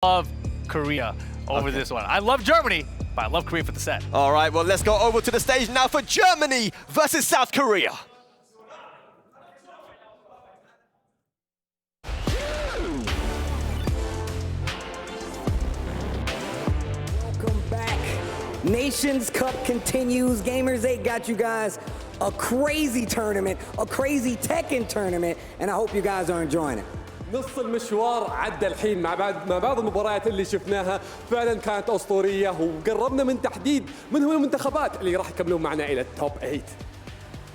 love Korea over this one. I love Germany, but I love Korea for the set. All right, well, let's go over to the stage now for Germany versus South Korea. Welcome back. Nations Cup continues. Gamers8 got you guys a crazy tournament, a crazy Tekken tournament, and I hope you guys are enjoying it. نص المشوار عدى الحين مع بعض المباريات اللي شفناها فعلا كانت أسطورية وقربنا من تحديد من هم المنتخبات اللي راح يكملون معنا إلى التوب 8.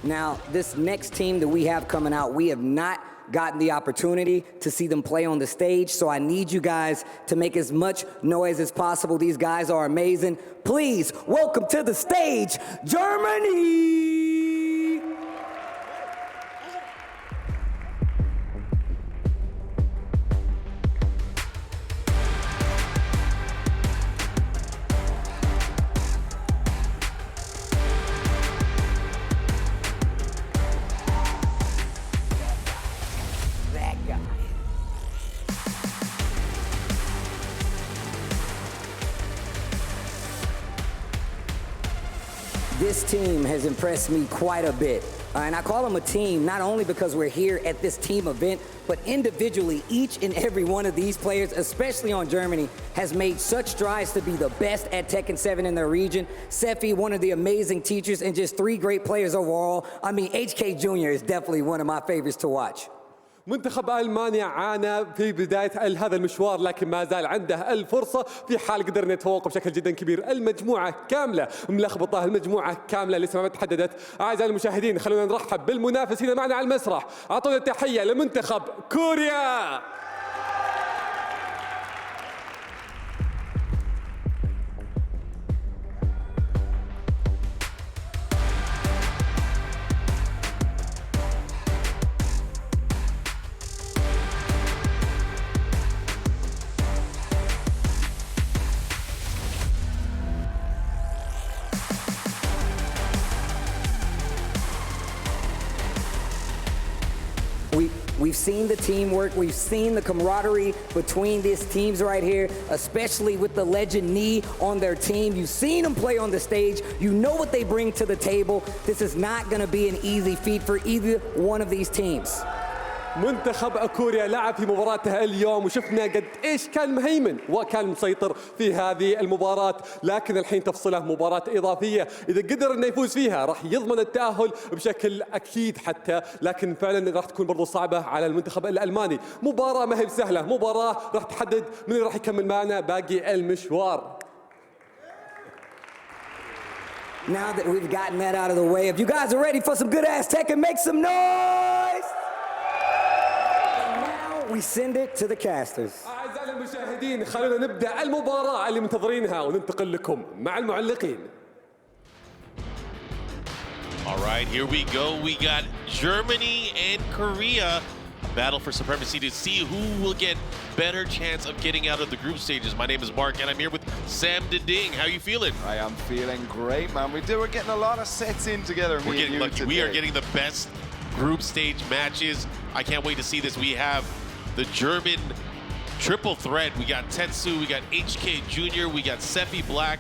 Now, this next team that we have coming out, we have not gotten the opportunity to see them play on the stage, so I need you guys to make as much noise as possible. These guys are amazing. Please, welcome to the stage, Germany! This team has impressed me quite a bit. And I call them a team not only because we're here at this team event, but individually, each and every one of these players, especially on Germany, has made such strides to be the best at Tekken 7 in their region. Sefi, one of the amazing teachers, and just 3 great players overall. I mean, HK Jr. is definitely one of my favorites to watch. منتخب ألمانيا عانى في بداية هذا المشوار لكن ما زال عنده الفرصة في حال قدر يتفوق بشكل جدا كبير. المجموعة كاملة ملخبطة، المجموعة كاملة لسه ما تحددت. أعزائي المشاهدين خلونا نرحب بالمنافسين معنا على المسرح. أعطونا التحية لمنتخب كوريا. We've seen the teamwork, we've seen the camaraderie between these teams right here, especially with the legend Knee on their team. You've seen them play on the stage, you know what they bring to the table. This is not going to be an easy feat for either one of these teams. منتخب كوريا لعب في مباراته اليوم وشفنا قد ايش كان مهيمن وكان مسيطر في هذه المباراة، لكن الحين تفصله مباراة إضافية إذا قدر انه يفوز فيها راح يضمن التأهل بشكل أكيد حتى، لكن فعلا راح تكون برضو صعبة على المنتخب الألماني. مباراة ما هي بسهلة، مباراة راح تحدد من راح يكمل معنا باقي المشوار. Now that we've gotten that out of the way, if you guys are ready for some good ass Tekken, make some noise! We send it to the casters. أعزائي المشاهدين خلونا نبدأ المباراة اللي منتظرينها وننتقل لكم مع المعلقين. All right, here we go. We got Germany and Korea battle for supremacy to see who will get better chance of getting out of the group stages. My name is Mark and I'm here with Sam Ding. How you feeling? I am feeling great, man. We're getting a lot of sets in together. We're getting lucky. We are getting the best group stage matches. I can't wait to see this. We have the German triple threat. We got Tetsu, we got HK Jr., we got Sefi Black,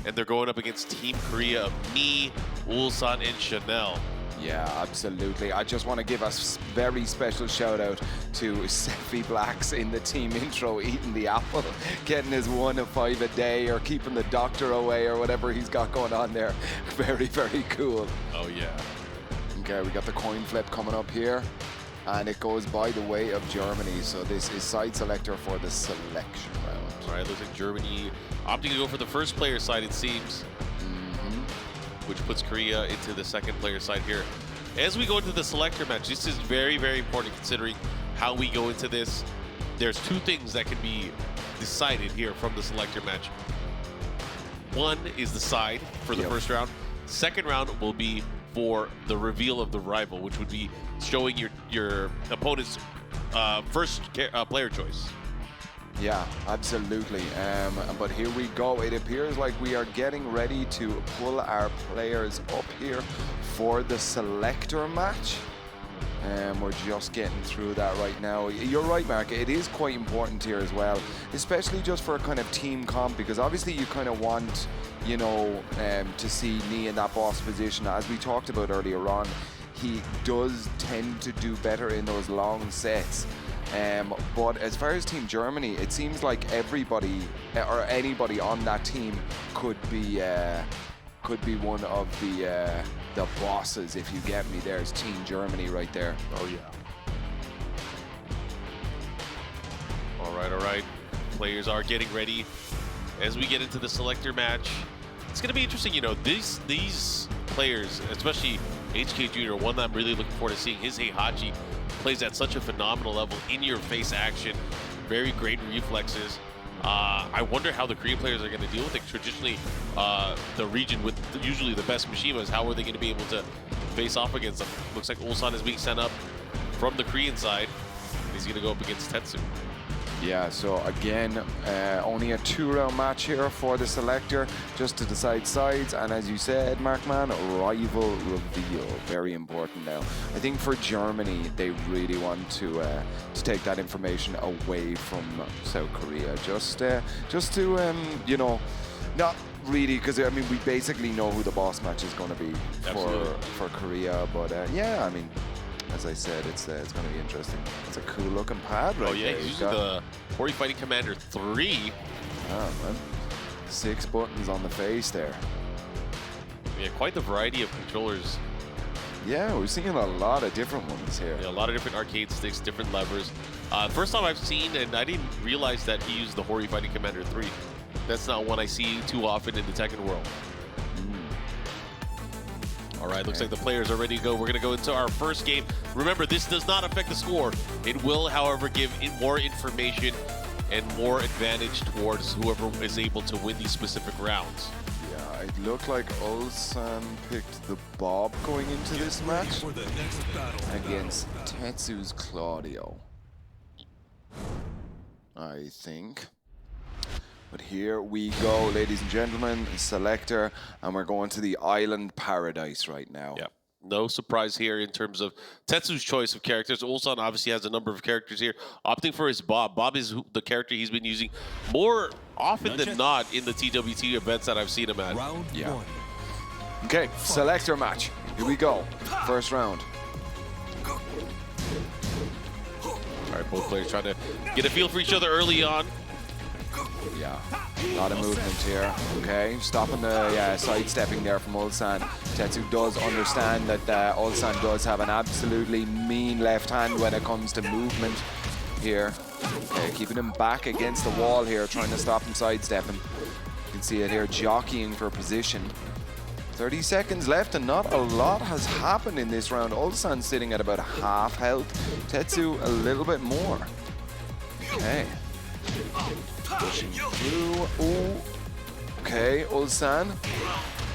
and they're going up against Team Korea of me, Ulsan, and Chanel. Yeah, absolutely. I just want to give a very special shout out to Sefi Blacks in the team intro, eating the apple, getting his 1 of 5 a day, or keeping the doctor away, or whatever he's got going on there. Very, very cool. Oh, yeah. Okay, we got the coin flip coming up here. And it goes by the way of Germany, so this is side selector for the selection round. All right, looks like Germany opting to go for the first player side, it seems, which puts Korea into the second player side here. As we go into the selector match, this is very, very important considering how we go into this. There's 2 things that can be decided here from the selector match. One is the side for the first round. Second round will be for the reveal of the rival, which would be showing your opponent's first player choice. Yeah, absolutely. But here we go. It appears like we are getting ready to pull our players up here for the selector match. We're just getting through that right now. You're right, Mark. It is quite important here as well, especially just for a kind of team comp, because obviously you kind of want, you know, to see Lee in that boss position. As we talked about earlier on, he does tend to do better in those long sets. But as far as Team Germany, it seems like everybody or anybody on that team could be one of the bosses, if you get me. There's Team Germany right there. Oh, yeah. All right. Players are getting ready as we get into the selector match. It's going to be interesting, you know, these players, especially HK Jr., one that I'm really looking forward to seeing. His Heihachi plays at such a phenomenal level, in-your-face action, very great reflexes. I wonder how the Korean players are going to deal with it. Traditionally, the region with usually the best Mishimas, how are they going to be able to face off against them? Looks like Ulsan is being sent up from the Korean side. He's going to go up against Tetsu. Yeah, so again, only a 2-round match here for the selector, just to decide sides. And as you said, Markman, rival reveal, very important now. I think for Germany, they really want to take that information away from South Korea, just to you know, not really, because I mean we basically know who the boss match is going to be for Korea. But yeah, I mean, as I said, it's going to be interesting. It's a cool looking pad right there. He's using the Hori Fighting Commander 3. Oh, man. 6 buttons on the face there. Yeah, quite the variety of controllers. Yeah, we're seeing a lot of different ones here. Yeah, a lot of different arcade sticks, different levers. First time I've seen, and I didn't realize that he used the Hori Fighting Commander 3. That's not one I see too often in the Tekken world. All right, looks like the players are ready to go. We're going to go into our first game. Remember, this does not affect the score. It will, however, give more information and more advantage towards whoever is able to win these specific rounds. Yeah, it looked like Ulsan picked the Bob going into this match against Tetsu's Claudio, I think. But here we go, ladies and gentlemen, selector, and we're going to the Island Paradise right now. Yep. No surprise here in terms of Tetsu's choice of characters. Ulsan obviously has a number of characters here, opting for his Bob. Bob is the character he's been using more often than not in the TWT events that I've seen him at. Yeah. Okay, selector match. Here we go. First round. All right, both players trying to get a feel for each other early on. Yeah, a lot of movement here. Okay, stopping the sidestepping there from Ulsan. Tetsu does understand that Ulsan does have an absolutely mean left hand when it comes to movement here. Okay, keeping him back against the wall here, trying to stop him sidestepping. You can see it here, jockeying for position. 30 seconds left and not a lot has happened in this round. Ulsan sitting at about half health. Tetsu a little bit more. Okay. Pushing through. Ooh. Okay, Ulsan.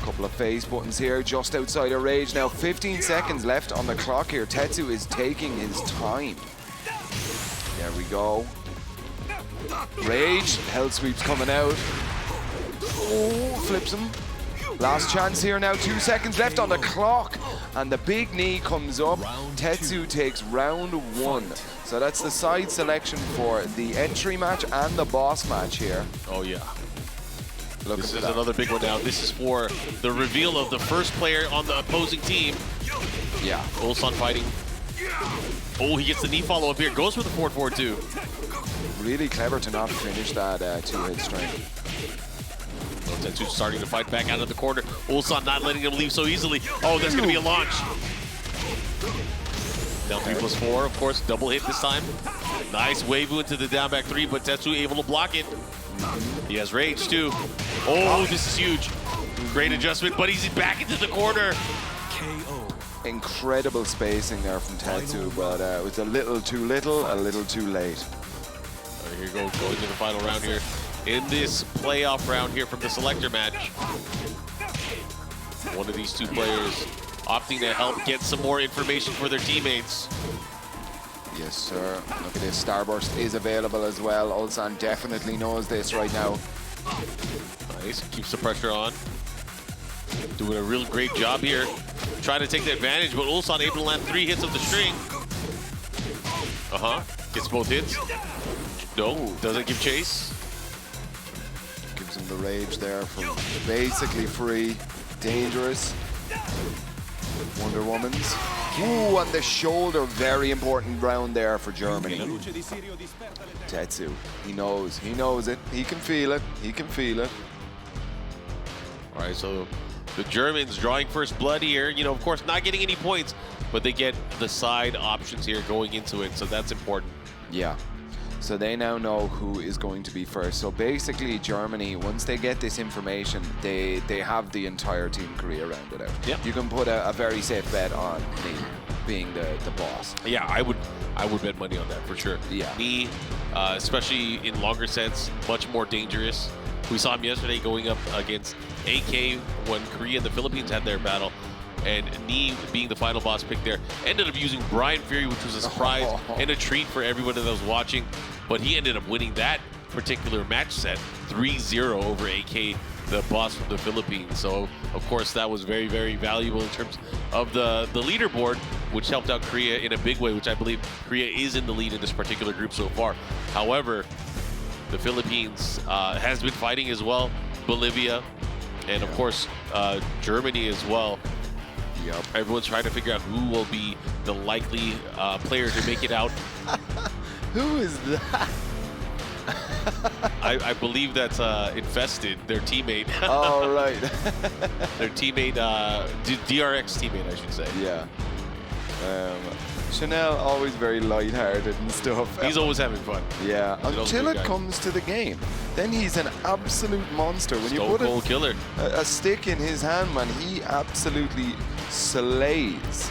Couple of phase buttons here, just outside of rage. Now 15 seconds left on the clock here. Tetsu is taking his time. There we go. Rage, hell sweeps coming out. Oh, flips him. Last chance here now, 2 seconds left on the clock. And the big knee comes up. Tetsu takes round 1. So that's the side selection for the entry match and the boss match here. Oh, yeah. This is another big one now. This is for the reveal of the first player on the opposing team. Yeah. Ulsan fighting. Oh, he gets the knee follow-up here. Goes for the forward 4-2. Really clever to not finish that 2-hit string. Tetsu starting to fight back out of the corner. Ulsan not letting him leave so easily. Oh, there's going to be a launch. Down 3+4, of course, double hit this time. Nice wave into the down back 3, but Tetsu able to block it. He has rage too. Oh, this is huge. Great adjustment, but he's back into the corner. Incredible spacing there from Tetsu, but it was a little too little, a little too late. Here you go, going to the final round here. In this playoff round here from the selector match. One of these two players opting to help get some more information for their teammates. Yes, sir. Look at this. Starburst is available as well. Ulsan definitely knows this right now. Nice. Keeps the pressure on. Doing a real great job here. Trying to take the advantage, but Ulsan able to land 3 hits of the string. Gets both hits. No, doesn't give chase. Gives him the rage there from basically free. Dangerous. Wonder Woman's. Ooh, on the shoulder. Very important round there for Germany. Tetsu. He knows. He knows it. He can feel it. He can feel it. All right, so the Germans drawing first blood here. You know, of course, not getting any points, but they get the side options here going into it, so that's important. Yeah. So they now know who is going to be first. So basically, Germany, once they get this information, they have the entire Team Korea rounded out. Yep. You can put a very safe bet on me being the boss. Yeah, I would bet money on that for sure. Yeah. Me, especially in longer sets, much more dangerous. We saw him yesterday going up against AK when Korea and the Philippines had their battle. And Nee, being the final boss pick there, ended up using Brian Fury, which was a surprise and a treat for everyone that was watching. But he ended up winning that particular match set 3-0 over AK, the boss from the Philippines. So, of course, that was very, very valuable in terms of the leaderboard, which helped out Korea in a big way, which I believe Korea is in the lead in this particular group so far. However, the Philippines has been fighting as well, Bolivia, and of course, Germany as well. Yep. Everyone's trying to figure out who will be the likely player to make it out. Who is that? I believe that's Infested, their teammate. All right. Their teammate, DRX teammate, I should say. Yeah. Chanel, always very lighthearted and stuff. He's always having fun. Yeah, He's until a it good guy. comes to the game. Then he's an absolute monster. When you Stone put Cold Killer. a stick in his hand, man, he absolutely slays.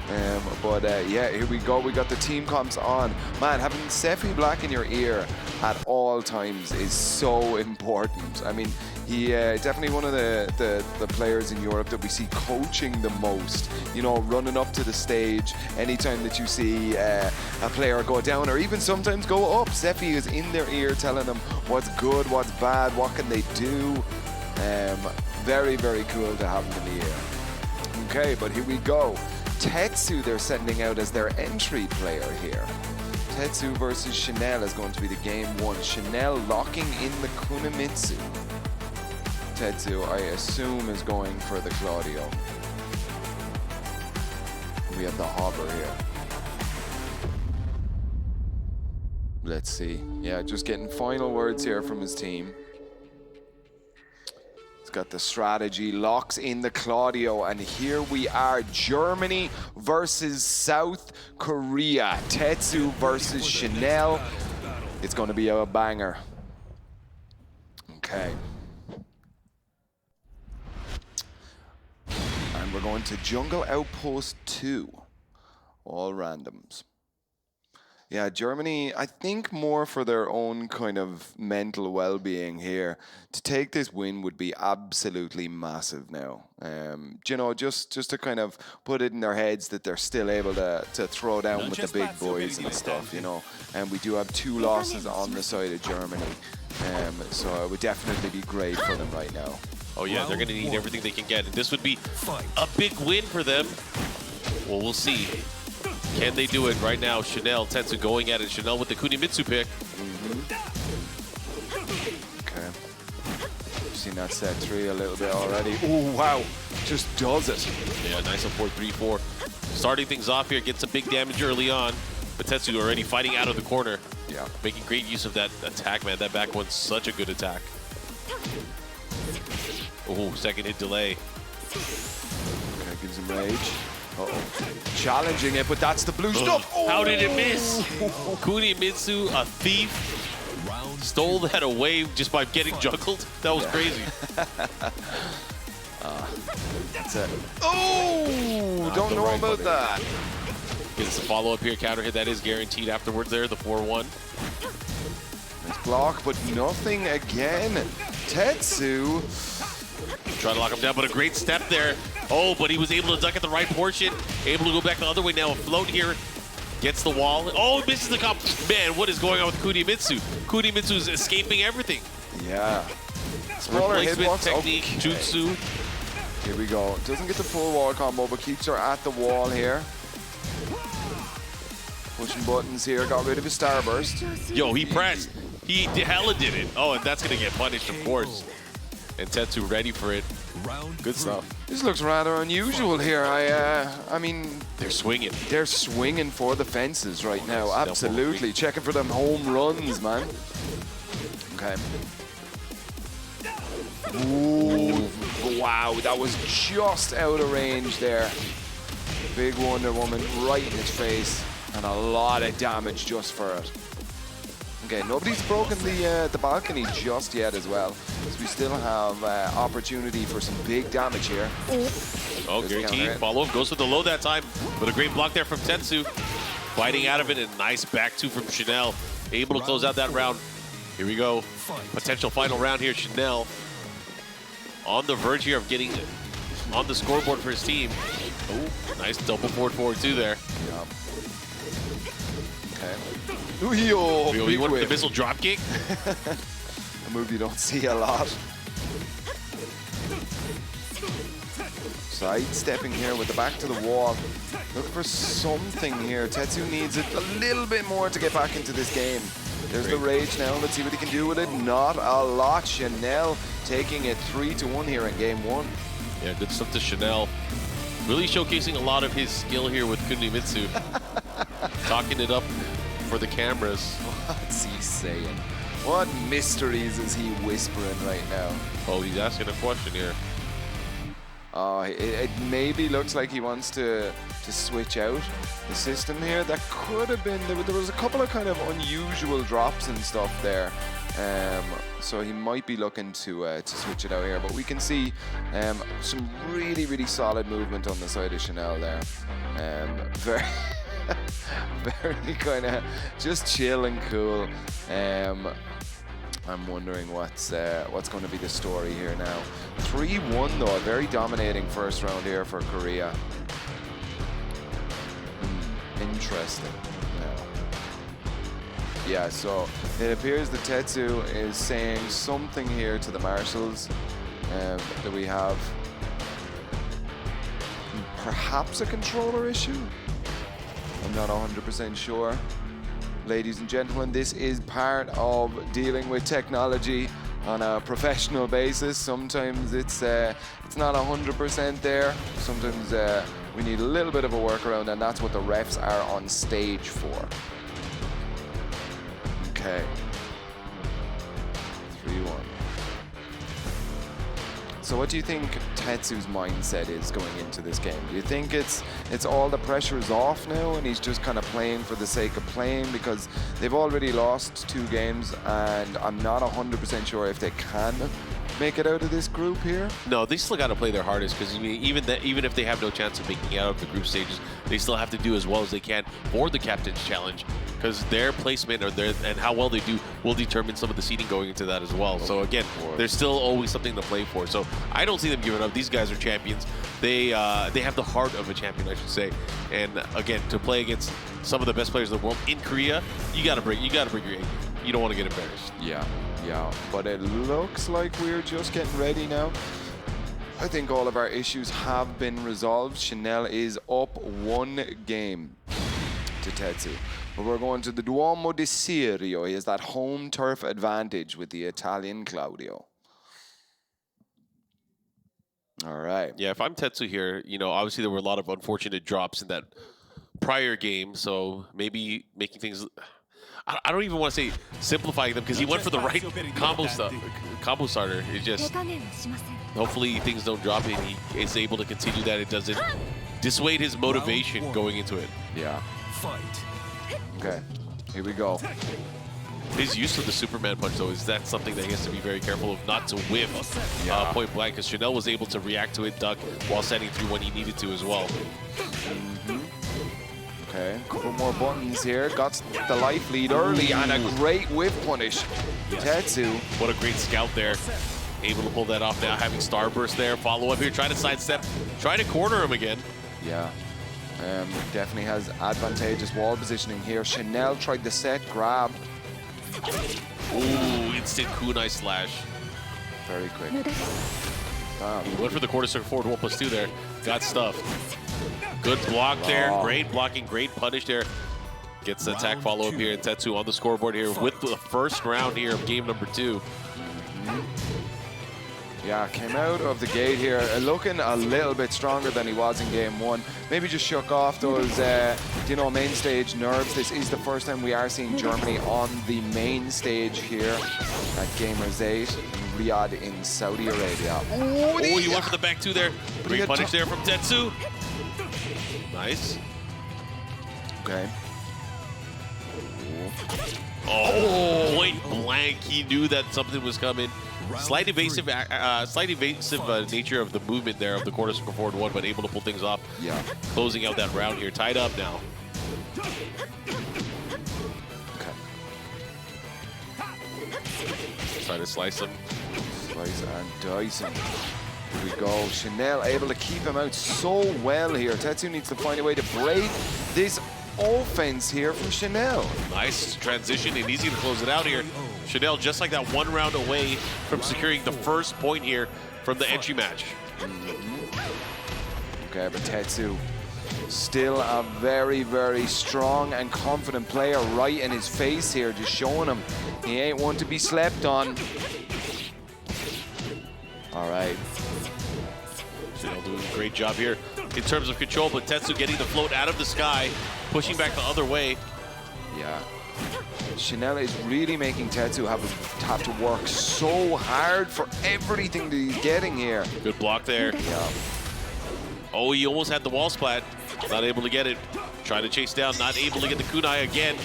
Yeah, here we go. We got the team comps on. Man, having Sefi Black in your ear at all times is so important. I mean, he definitely one of the players in Europe that we see coaching the most. You know, running up to the stage anytime that you see a player go down or even sometimes go up. Sefi is in their ear telling them what's good, what's bad, what can they do. Very, very cool to have him in the ear. Okay, but here we go. Tetsu they're sending out as their entry player here. Tetsu versus Chanel is going to be the game one. Chanel locking in the Kunimitsu. Tetsu, I assume, is going for the Claudio. We have the Hopper here. Let's see. Yeah, just getting final words here from his team. Got the strategy, locks in the Claudio, and here we are, Germany versus South Korea. Tetsu versus Chanel. It's going to be a banger. Okay. And we're going to Jungle Outpost 2. All randoms. Yeah, Germany, I think more for their own kind of mental well-being here. To take this win would be absolutely massive now. You know, just to kind of put it in their heads that they're still able to throw down with the big boys and stuff, you know. And we do have 2 losses on the side of Germany. So it would definitely be great for them right now. Oh yeah, they're going to need everything they can get. And this would be a big win for them. Well, we'll see. Can they do it right now? Chanel, Tetsu going at it. Chanel with the Kunimitsu pick. Okay. You've seen that set 3 a little bit already. Oh, wow. Just does it. Yeah, nice on 4-3-4. Starting things off here, gets some big damage early on. But Tetsu already fighting out of the corner. Yeah. Making great use of that attack, man. That back one's such a good attack. Oh, second hit delay. Okay, gives him rage. Uh-oh. Challenging it, but that's the blue stuff. Oh. How did it miss? Kunimitsu, a thief, stole that away just by getting juggled. That was crazy. That's it. Oh, don't know about that. Gets a follow-up here, counter hit. That is guaranteed afterwards there, the 4-1. Nice block, but nothing again. Tetsu. Try to lock him down, but a great step there. Oh, but he was able to duck at the right portion. Able to go back the other way now. Afloat here. Gets the wall. Oh, misses the comp. Man, what is going on with Kunimitsu? Kunimitsu's escaping everything. Yeah. Smaller Replacement hitbox. technique, Okay. jutsu. Here we go. Doesn't get the full wall combo, but keeps her at the wall here. Pushing buttons here, got rid of his starburst. Yo, he pressed. He hella did it. Oh, and that's going to get punished, of course. And Tetsu ready for it. Good stuff. This looks rather unusual here. I mean, They're swinging. they're swinging for the fences right now. Absolutely. Checking for them home runs, man. Okay. Ooh, wow, that was just out of range there. Big Wonder Woman right in his face, and a lot of damage just for it. Okay, nobody's broken the balcony just yet as well, so we still have opportunity for some big damage here. Oh, guaranteed. Follow goes for the low that time, but a great block there from Tetsu. Fighting out of it, and a nice back two from Chanel. Able to close out that round. Here we go. Potential final round here. Chanel on the verge here of getting on the scoreboard for his team. Oh, nice double forward two there. Yeah. Okay. Ooh, You went with the missile drop kick. A move you don't see a lot. Sidestepping here with the back to the wall. Look for something here. Tetsu needs it a little bit more to get back into this game. There's the rage now. Let's see what he can do with it. Not a lot. Chanel taking it 3-1 here in game one. Yeah, good stuff to Chanel. Really showcasing a lot of his skill here with Kunimitsu. Talking it up for the cameras. What's he saying? What mysteries is he whispering right now? Oh, he's asking a question here. It maybe looks like he wants to switch out the system here. That could have been, there was a couple of kind of unusual drops and stuff there. So he might be looking to switch it out here. But we can see some really, really solid movement on the side of Chanel there. Very, very kind of just chill and cool. I'm wondering what's going to be the story here now. 3-1 though, a very dominating first round here for Korea. Interesting. Yeah, so it appears that Tetsu is saying something here to the marshals that we have perhaps a controller issue. I'm not 100% sure. Ladies and gentlemen, this is part of dealing with technology on a professional basis. Sometimes it's not 100% there. Sometimes we need a little bit of a workaround, and that's what the refs are on stage for. Okay. 3-1. So what do you think Tetsu's mindset is going into this game? Do you think it's all the pressure is off now and he's just kind of playing for the sake of playing? Because they've already lost 2 games and I'm not 100% sure if they can make it out of this group here. No, they still got to play their hardest because even if they have no chance of making it out of the group stages, they still have to do as well as they can for the Captain's Challenge, because their placement and how well they do will determine some of the seeding going into that as well. So again, there's still always something to play for. So I don't see them giving up. These guys are champions. They have the heart of a champion, I should say. And again, to play against some of the best players in the world in Korea, you got to bring your A game. You don't want to get embarrassed. Yeah, but it looks like we're just getting ready now. I think all of our issues have been resolved. Chanel is up 1 game to Tetsu. But we're going to the Duomo di Sirio. He has that home turf advantage with the Italian Claudio. All right. Yeah, if I'm Tetsu here, obviously there were a lot of unfortunate drops in that prior game, so maybe making things... I don't even want to say simplifying them, because he went for the right combo starter. It just, hopefully things don't drop and he is able to continue that. It doesn't dissuade his motivation going into it. Yeah. Okay, here we go. His use of the Superman punch, though, is that something that he has to be very careful of not to whiff point blank, because Chanel was able to react to it, duck, while setting through when he needed to as well. Okay, a couple more buttons here. Got the life lead early and a great whiff punish. Tetsu. What a great scout there. Able to pull that off now, having Starburst there. Follow up here, trying to sidestep, trying to corner him again. Yeah, definitely has advantageous wall positioning here. Chanel tried the set grab. Ooh, instant kunai slash. Very quick. He went for the quarter circle forward 1+2 there. Got stuffed. Good block there. Great blocking, great punish there. Gets the attack follow-up here, and Tetsu on the scoreboard here with the first round here of game number 2. Yeah, came out of the gate here looking a little bit stronger than he was in game 1. Maybe just shook off those, you know, main stage nerves. This is the first time we are seeing Germany on the main stage here at Gamers8 in Riyadh in Saudi Arabia. Oh, he went for the back 2 there. Great punish there from Tetsu. Nice. Okay. Oh, point blank. He knew that something was coming. Slight evasive nature of the movement there of the quarter circle forward 1, but able to pull things off. Yeah. Closing out that round here. Tied up now. Okay. Try to slice him. Slice and dice him. Here we go. Chanel able to keep him out so well here. Tetsu needs to find a way to break this offense here from Chanel. Nice transition and easy to close it out here. Chanel just like that 1 round away from securing the first point here from the entry match. Okay, but Tetsu still a very, very strong and confident player right in his face here, just showing him he ain't one to be slept on. All right. Chanel doing a great job here in terms of control, but Tetsu getting the float out of the sky, pushing back the other way. Yeah. Chanel is really making Tetsu have to work so hard for everything that he's getting here. Good block there. Yeah. Oh, he almost had the wall splat. Not able to get it. Trying to chase down, not able to get the kunai again.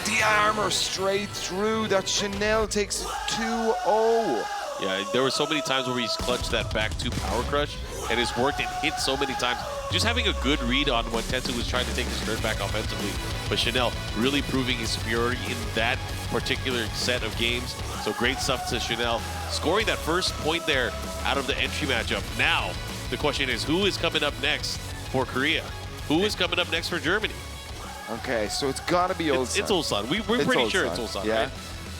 The armor straight through. That Chanel takes 2-0. Yeah, there were so many times where he's clutched that back 2 power crush, and it's worked and hit so many times. Just having a good read on when Tetsu was trying to take his turn back offensively. But Chanel really proving his superiority in that particular set of games. So great stuff to Chanel. Scoring that first point there out of the entry matchup. Now, the question is, who is coming up next for Korea? Who is coming up next for Germany? Okay, so it's got to be Ulsan. It's Ulsan. We're pretty sure it's Ulsan, yeah. right?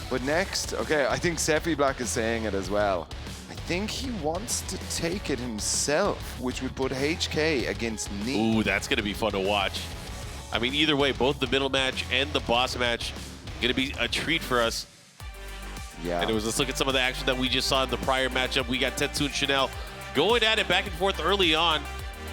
But next, okay, I think Sefi Black is saying it as well. I think he wants to take it himself, which would put HK against Nee. Ooh, that's going to be fun to watch. I mean, either way, both the middle match and the boss match going to be a treat for us. Yeah. And let's look at some of the action that we just saw in the prior matchup. We got Tetsu and Chanel going at it back and forth early on.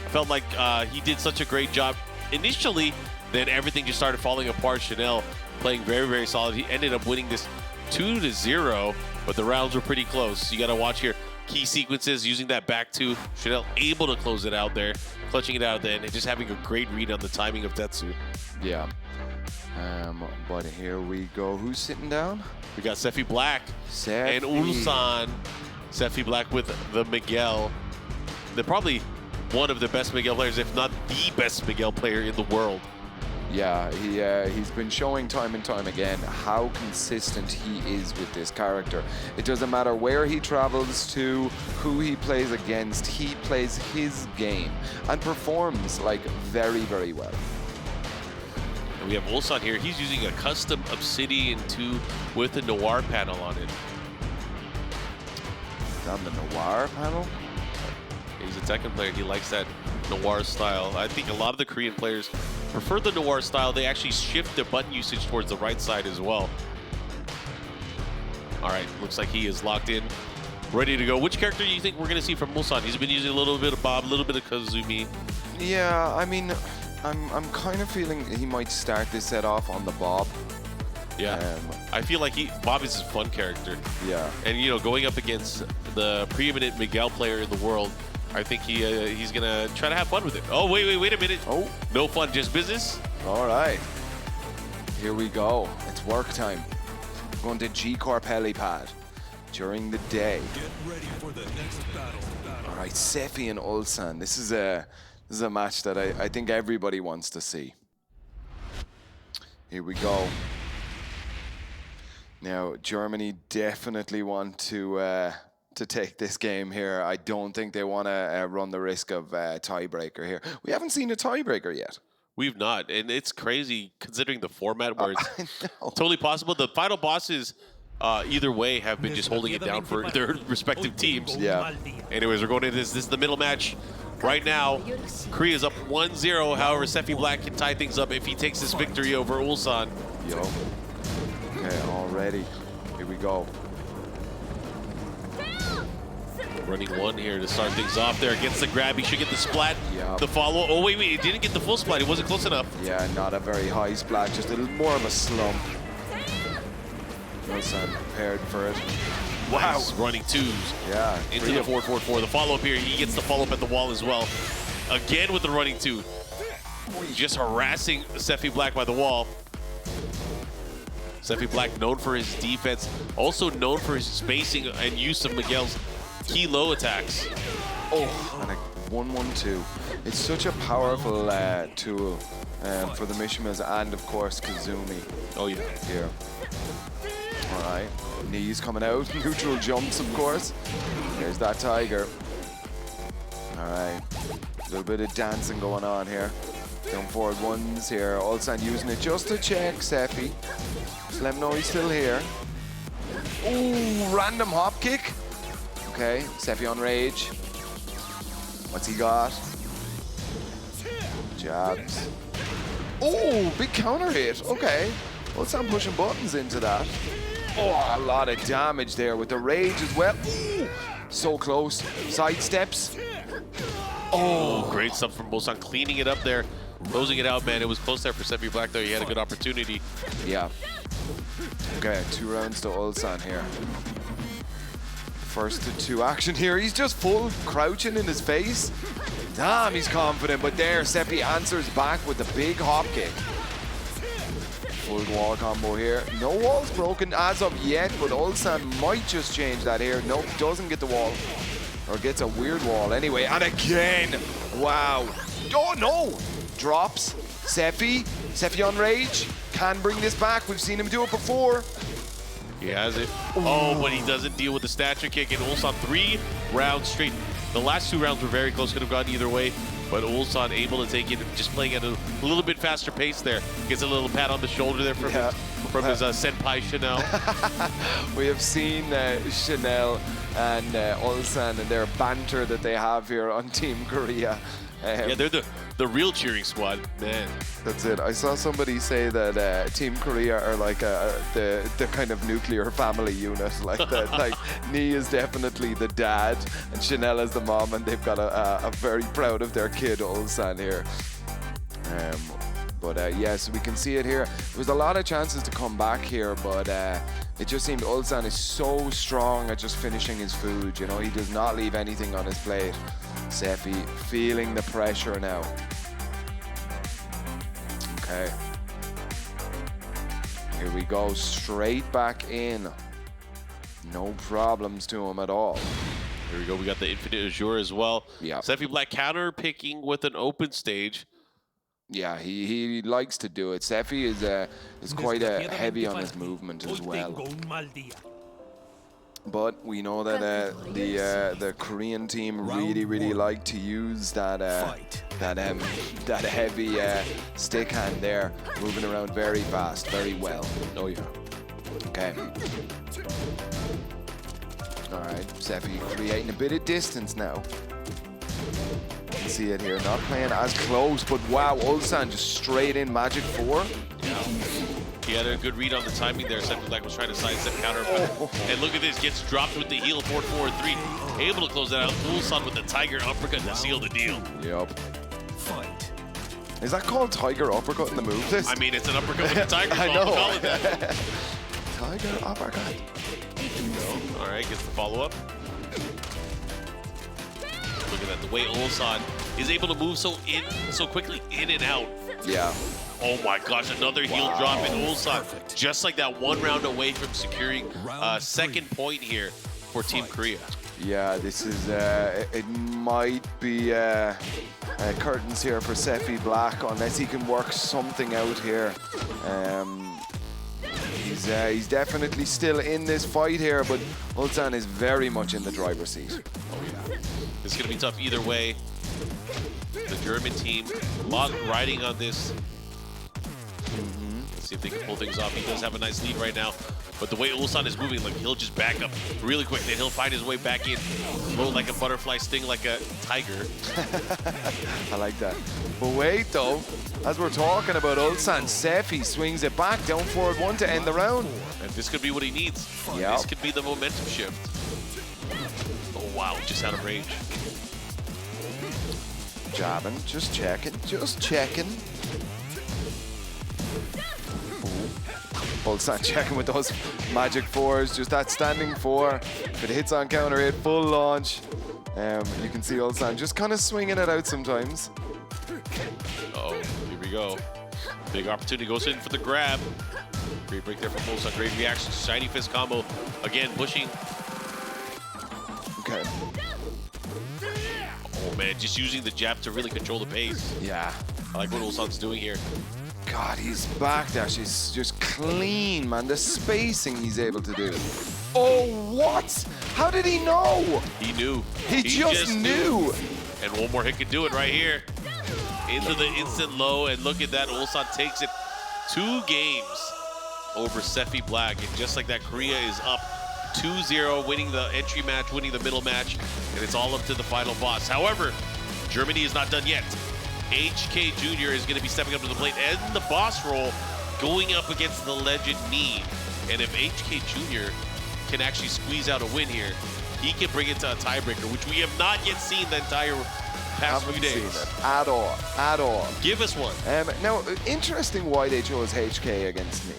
I felt like he did such a great job initially, then everything just started falling apart. Chanel playing very, very solid. He ended up winning this 2-0, but the rounds were pretty close. You got to watch here. Key sequences using that back 2. Chanel able to close it out there, clutching it out at the end, and just having a great read on the timing of Tetsu. Yeah. But here we go. Who's sitting down? We got Sefi Black Sefi. and Ulsan. Sefi Black with the Miguel. They're probably one of the best Miguel players, if not the best Miguel player in the world. Yeah, he's been showing time and time again how consistent he is with this character. It doesn't matter where he travels to, who he plays against, he plays his game and performs like very, very well. And we have Ulsan here. He's using a custom Obsidian 2 with a Noir panel on it. On the Noir panel? He's a Tekken player. He likes that Noir style. I think a lot of the Korean players prefer the Noir style. They actually shift their button usage towards the right side as well. All right, looks like he is locked in, ready to go. Which character do you think we're going to see from Ulsan? He's been using a little bit of Bob, a little bit of Kazumi. Yeah, I mean, I'm kind of feeling he might start this set off on the Bob. Yeah, I feel like Bob is a fun character. Yeah. And, you know, going up against the preeminent Miguel player in the world, I think he's going to try to have fun with it. Oh, wait a minute. Oh. No fun, just business? All right. Here we go. It's work time. Going to G-Corp helipad during the day. Get ready for the next battle. All right, Sefi and Ulsan. This is a match that I think everybody wants to see. Here we go. Now, Germany definitely want to take this game here. I don't think they want to run the risk of tiebreaker here. We haven't seen a tiebreaker yet. We've not, and it's crazy considering the format where it's I know. totally possible. The final bosses, either way, have been just holding it down for their respective teams. Yeah. Anyways, we're going into this. This is the middle match. Right now, Korea's up 1-0. However, Sefi Black can tie things up if he takes this victory over Ulsan. Yo. Okay, already. Here we go. Running one here to start things off there. Gets the grab. He should get the splat. Yeah. The follow. Oh, wait. He didn't get the full splat. He wasn't close enough. Yeah, not a very high splat, just a little more of a slump. Ulsan prepared for it. Wow. Nice running twos. Yeah. Into the 4-4-4. The follow-up here. He gets the follow-up at the wall as well. Again with the running two. Just harassing Sefi Black by the wall. Sefi Black known for his defense. Also known for his spacing and use of Miguel's key low attacks. Oh, and a 1-1-2. It's such a powerful tool for the Mishimas and, of course, Kazumi. Oh, yeah. Here. All right. Knees coming out. Neutral jumps, of course. There's that tiger. All right. A little bit of dancing going on here. Down forward ones here. Ulsan using it just to check Sefi. Just let him know he's still here. Ooh, random hop kick. Okay, Sefi on rage. What's he got? Jabs. Oh, big counter hit. Okay. Ulsan pushing buttons into that. Oh, a lot of damage there with the rage as well. Ooh, so close. Side steps. Oh, great stuff from Ulsan. Cleaning it up there. Closing it out, man. It was close there for Sefi Black, though. He had a good opportunity. Yeah. Okay, 2 rounds to Ulsan here. First to 2 action here. He's just full crouching in his face. Damn, he's confident. But there, Sefi answers back with the big hop kick. Full wall combo here. No walls broken as of yet, but Ulsan might just change that here. Nope, doesn't get the wall. Or gets a weird wall anyway. And again, wow. Oh no! Drops. Sefi on rage. Can bring this back. We've seen him do it before. He has it. Oh, but he doesn't deal with the stature kick. And Ulsan 3 rounds straight. The last 2 rounds were very close. Could have gone either way. But Ulsan able to take it, just playing at a little bit faster pace there. Gets a little pat on the shoulder there from his senpai Chanel. We have seen Chanel and Ulsan and their banter that they have here on Team Korea. Yeah, they're the real cheering squad, man. That's it. I saw somebody say that Team Korea are like the kind of nuclear family unit. Like that, like Nee is definitely the dad, and Chanel is the mom, and they've got a very proud of their kid Ulsan here. But yes, we can see it here. There was a lot of chances to come back here, but it just seemed Ulsan is so strong at just finishing his food. You know, he does not leave anything on his plate. Sefi feeling the pressure now. Okay. Here we go, straight back in. No problems to him at all. Here we go, we got the Infinite Azure as well. Yeah. Sefi Black counter picking with an open stage. Yeah, he likes to do it. Sefi is quite heavy on his movement as well. But we know that the Korean team really like to use that heavy stick hand there, moving around very fast, very well. Oh yeah. Okay. All right, Sefi creating a bit of distance now. You can see it here, not playing as close, but wow, Ulsan just straight in Magic 4. Yeah. He had a good read on the timing there. Sefi Black was trying to sidestep counter. And look at this, gets dropped with the heel, 4-4-3. Able to close that out. Ulsan with the Tiger uppercut to seal the deal. Yep. Is that called Tiger uppercut in the move list? I mean, it's an uppercut with the Tiger, so I know. I'll call it that. Tiger uppercut. All right, gets the follow-up. Look at that, the way Ulsan is able to move so quickly in and out. Yeah. Oh my gosh, another heel drop in Ulsan. Just like that, 1 round away from securing second point here for Team Korea. Yeah, this is, it might be curtains here for Sefi Black unless he can work something out here. He's definitely still in this fight here, but Ulsan is very much in the driver's seat. Oh yeah. It's going to be tough either way. The German team, a lot riding on this. Let's See if they can pull things off. He does have a nice lead right now. But the way Ulsan is moving, like he'll just back up really quick. Then he'll find his way back in. Flow like a butterfly, sting like a tiger. I like that. But wait though, as we're talking about Ulsan, Sefi swings it back, down forward 1 to end the round. And this could be what he needs. Yep. This could be the momentum shift. Oh wow, just out of range. Jabbing, just checking, just checking. Ulsan checking with those magic 4s, just that standing 4. If it hits on counter hit, full launch. You can see Ulsan just kind of swinging it out sometimes. Oh, here we go. Big opportunity goes in for the grab. Great break there from Ulsan. Great reaction. Shiny fist combo. Again, pushing. Okay. Oh man, just using the jab to really control the pace. Yeah. I like what Ulsan's doing here. God, his back dash is just clean, man. The spacing he's able to do. Oh, what? How did he know? He knew. He just knew. And one more hit could do it right here. Into the instant low, and look at that. Ulsan takes it 2 games over Sefi Black. And just like that, Korea is up 2-0, winning the entry match, winning the middle match, and it's all up to the final boss. However, Germany is not done yet. HK Jr. is going to be stepping up to the plate and the boss role, going up against the legend Knee. And if HK Jr. can actually squeeze out a win here, he can bring it to a tiebreaker, which we have not yet seen the entire past few days. Seen it at all, at all. Give us one. Now, interesting why they chose HK against me.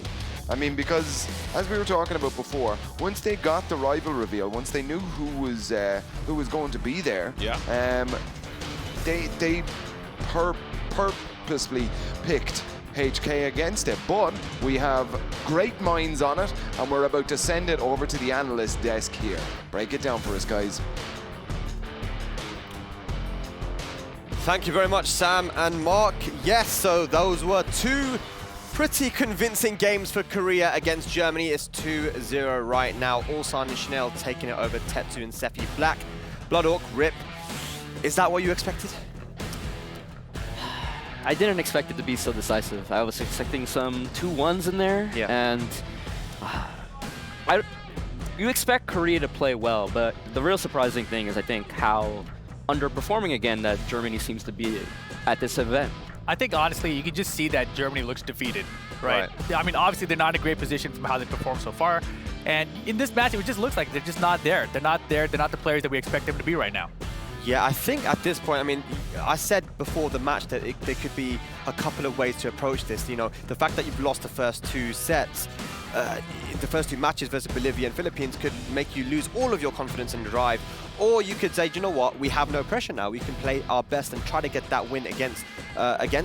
I mean, because as we were talking about before, once they got the rival reveal, once they knew who was going to be there, yeah, they purposely picked HK against it. But we have great minds on it, and we're about to send it over to the analyst desk here. Break it down for us, guys. Thank you very much, Sam and Mark. Yes, so those were 2 pretty convincing games for Korea against Germany. It's 2-0 right now. Ulsan and Chanel taking it over Tetsu and Sefi Black. Blood Orc, RIP. Is that what you expected? I didn't expect it to be so decisive. I was expecting some 2-1s in there, and you expect Korea to play well, but the real surprising thing is, I think, how underperforming again that Germany seems to be at this event. I think, honestly, you can just see that Germany looks defeated, right? I mean, obviously, they're not in a great position from how they performed so far. And in this match, it just looks like they're just not there. They're not there. They're not the players that we expect them to be right now. Yeah, I think at this point, I mean, I said before the match that there could be a couple of ways to approach this. You know, the fact that you've lost the first 2 sets, the first 2 matches versus Bolivia and Philippines could make you lose all of your confidence and drive. Or you could say, you know what, we have no pressure now. We can play our best and try to get that win against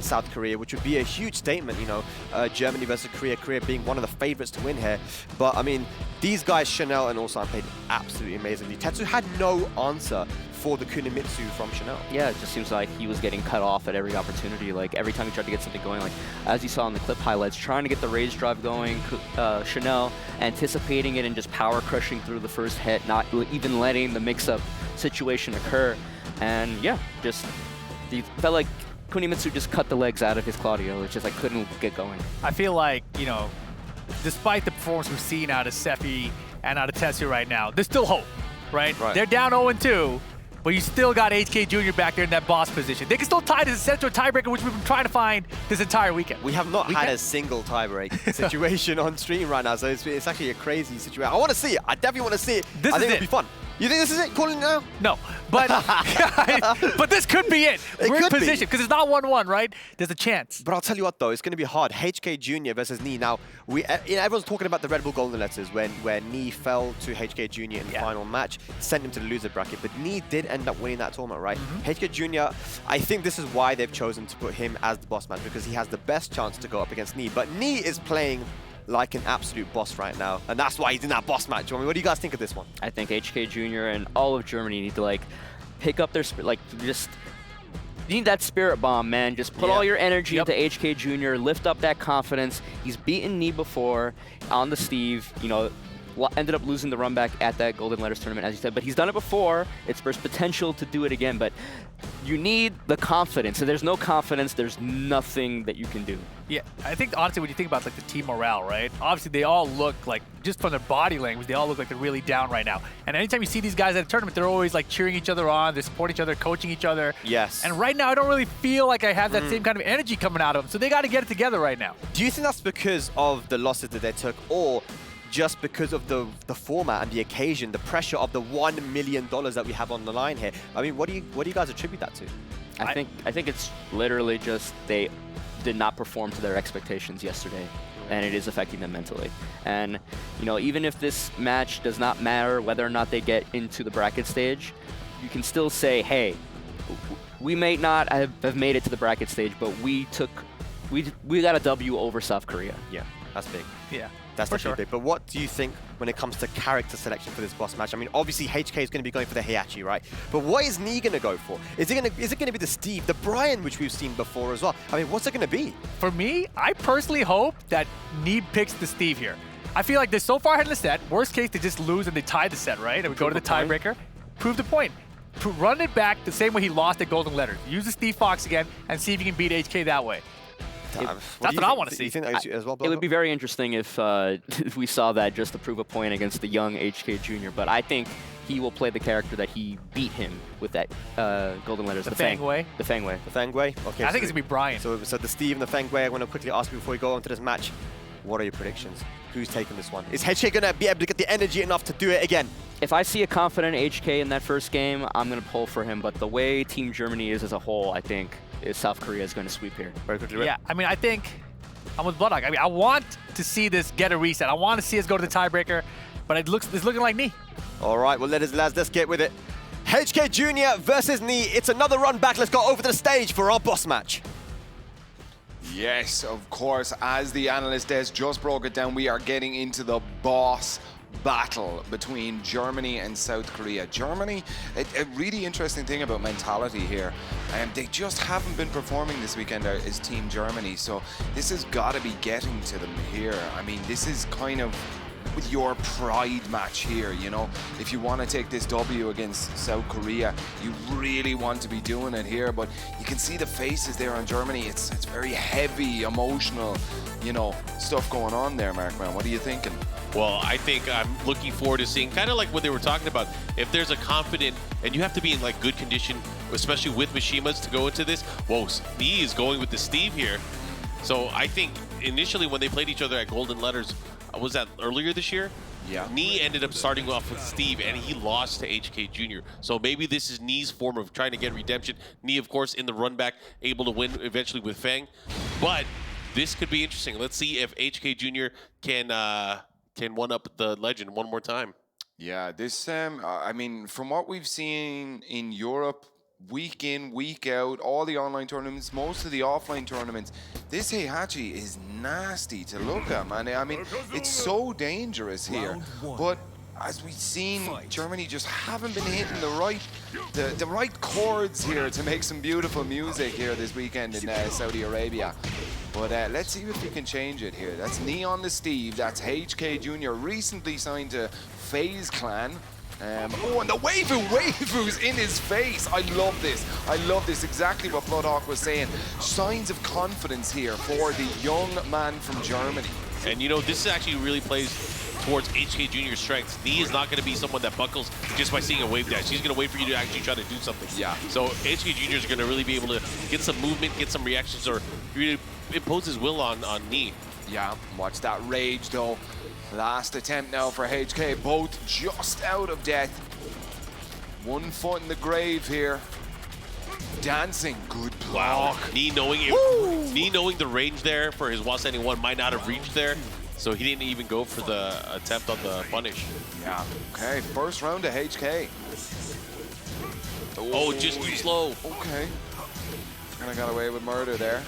South Korea, which would be a huge statement, you know, Germany versus Korea, Korea being one of the favorites to win here. But, I mean, these guys, Chanel and Ulsan, played absolutely amazingly. Tetsu had no answer for the Kunimitsu from Chanel. Yeah, it just seems like he was getting cut off at every opportunity. Like, every time he tried to get something going, like, as you saw in the clip highlights, trying to get the rage drive going, Chanel anticipating it and just power crushing through the first hit, not even letting the mix-up situation occur. And yeah, just felt like Kunimitsu just cut the legs out of his Claudio. It's just like couldn't get going. I feel like, you know, despite the performance we've seen out of Sefi and out of Tetsu right now, there's still hope, right? They're down 0-2, but you still got HK Jr. back there in that boss position. They can still tie this central tiebreaker, which we've been trying to find this entire weekend. We have not had a single tiebreak situation on stream right now, so it's actually a crazy situation. I want to see it. I definitely want to see it. I think it'll be fun. You think this is it? Calling it now? No, but but this could be it. We're in position because it's not 1-1, right? There's a chance. But I'll tell you what, though, it's going to be hard. HK Jr. versus Knee. Now, everyone's talking about the Red Bull Golden Letters where Knee fell to HK Jr. in the final match, sent him to the loser bracket. But Knee did end up winning that tournament, right? HK Jr., I think this is why they've chosen to put him as the boss man, because he has the best chance to go up against Knee. But Knee is playing like an absolute boss right now, and that's why he's in that boss match. I mean, what do you guys think of this one? I think HK Jr. and all of Germany need to like pick up their like just you need that spirit bomb, man. Just put all your energy into HK Jr. Lift up that confidence. He's beaten Knee before on the Steve. You know, ended up losing the run back at that Golden Letters tournament, as you said, but he's done it before. There's potential to do it again, but you need the confidence. If there's no confidence, there's nothing that you can do. Yeah, I think honestly when you think about like the team morale, right? Obviously they all look like, just from their body language, they all look like they're really down right now. And anytime you see these guys at a tournament, they're always like cheering each other on, they support each other, coaching each other. Yes. And right now I don't really feel like I have that same kind of energy coming out of them. So they got to get it together right now. Do you think that's because of the losses that they took, or just because of the format and the occasion, the pressure of the $1 million that we have on the line here? I mean, what do you guys attribute that to? I think it's literally just they did not perform to their expectations yesterday, and it is affecting them mentally. And you know, even if this match does not matter whether or not they get into the bracket stage, you can still say, hey, we may not have made it to the bracket stage, but we got a W over South Korea. Yeah, that's big. Yeah. That's definitely big. But what do you think when it comes to character selection for this boss match? I mean, obviously HK is going to be going for the Heihachi, right? But what is Nee going to go for? Is it going to be the Steve, the Brian, which we've seen before as well? I mean, what's it going to be? For me, I personally hope that Nee picks the Steve here. I feel like they're so far ahead in the set. Worst case, they just lose and they tie the set, right? And we go to the tiebreaker. Prove the point. Run it back the same way he lost at Golden Letters. Use the Steve Fox again and see if you can beat HK that way. That's what I want to see. You think that as well, it would be very interesting if we saw that just to prove a point against the young HK Jr. But I think he will play the character that he beat him with that Golden Letters. The Fang Wei? The Fang Wei. The Fang Wei? Okay. I think it's going to be Brian. So the Steve and the Fang Wei, I want to quickly ask you before we go on to this match, what are your predictions? Who's taking this one? Is HK going to be able to get the energy enough to do it again? If I see a confident HK in that first game, I'm going to pull for him. But the way Team Germany is as a whole, I think South Korea is going to sweep here. Very quickly, yeah, I mean, I think I'm with Bloodhawk. I mean, I want to see this get a reset. I want to see us go to the tiebreaker, but it's looking like Nee. All right, well, let's get with it. HK Jr. versus Nee. It's another run back. Let's go over to the stage for our boss match. Yes, of course, as the analyst has just broke it down, we are getting into the boss battle between Germany and South Korea. Germany, a really interesting thing about mentality here, and they just haven't been performing this weekend as Team Germany, so this has got to be getting to them here. I mean, this is kind of with your pride match here, you know. If you want to take this W against South Korea, you really want to be doing it here, but you can see the faces there on Germany. It's very heavy, emotional, you know, stuff going on there, Markman. What are you thinking? Well, I think I'm looking forward to seeing, kind of like what they were talking about, if there's a confident, and you have to be in like good condition, especially with Mishimas to go into this. Whoa, Nee is going with the Steve here. So I think initially when they played each other at Golden Letters, was that earlier this year? Yeah. Nee ended up starting off with Steve, and he lost to HK Jr. So maybe this is Nee's form of trying to get redemption. Nee, of course, in the run back, able to win eventually with Fang. But this could be interesting. Let's see if HK Jr. can one-up the legend one more time. Yeah, this, I mean, from what we've seen in Europe, week in, week out, all the online tournaments, most of the offline tournaments, this Heihachi is nasty to look at, man. I mean, it's so dangerous here. But as we've seen, Germany just haven't been hitting the right chords here to make some beautiful music here this weekend in Saudi Arabia. But let's see if we can change it here. That's Nee on the Steve. That's HK Jr. recently signed to FaZe Clan. Oh, and the Waifu's in his face. I love this. I love this. Exactly what Bloodhawk was saying. Signs of confidence here for the young man from Germany. And you know, this actually really plays towards HK Jr.'s strengths. Nee is not going to be someone that buckles just by seeing a wave dash. He's going to wait for you to actually try to do something. Yeah. So HK Jr. is going to really be able to get some movement, get some reactions, or really impose his will on Nee. Yeah, watch that rage though. Last attempt now for HK, both just out of death. 1 foot in the grave here. Dancing, good block. Wow, Nee knowing the range there for his Wasending 1 might not have reached there, so he didn't even go for the attempt on the punish. Yeah, okay, first round to HK. Oh, just too slow. Okay, and I got away with murder there.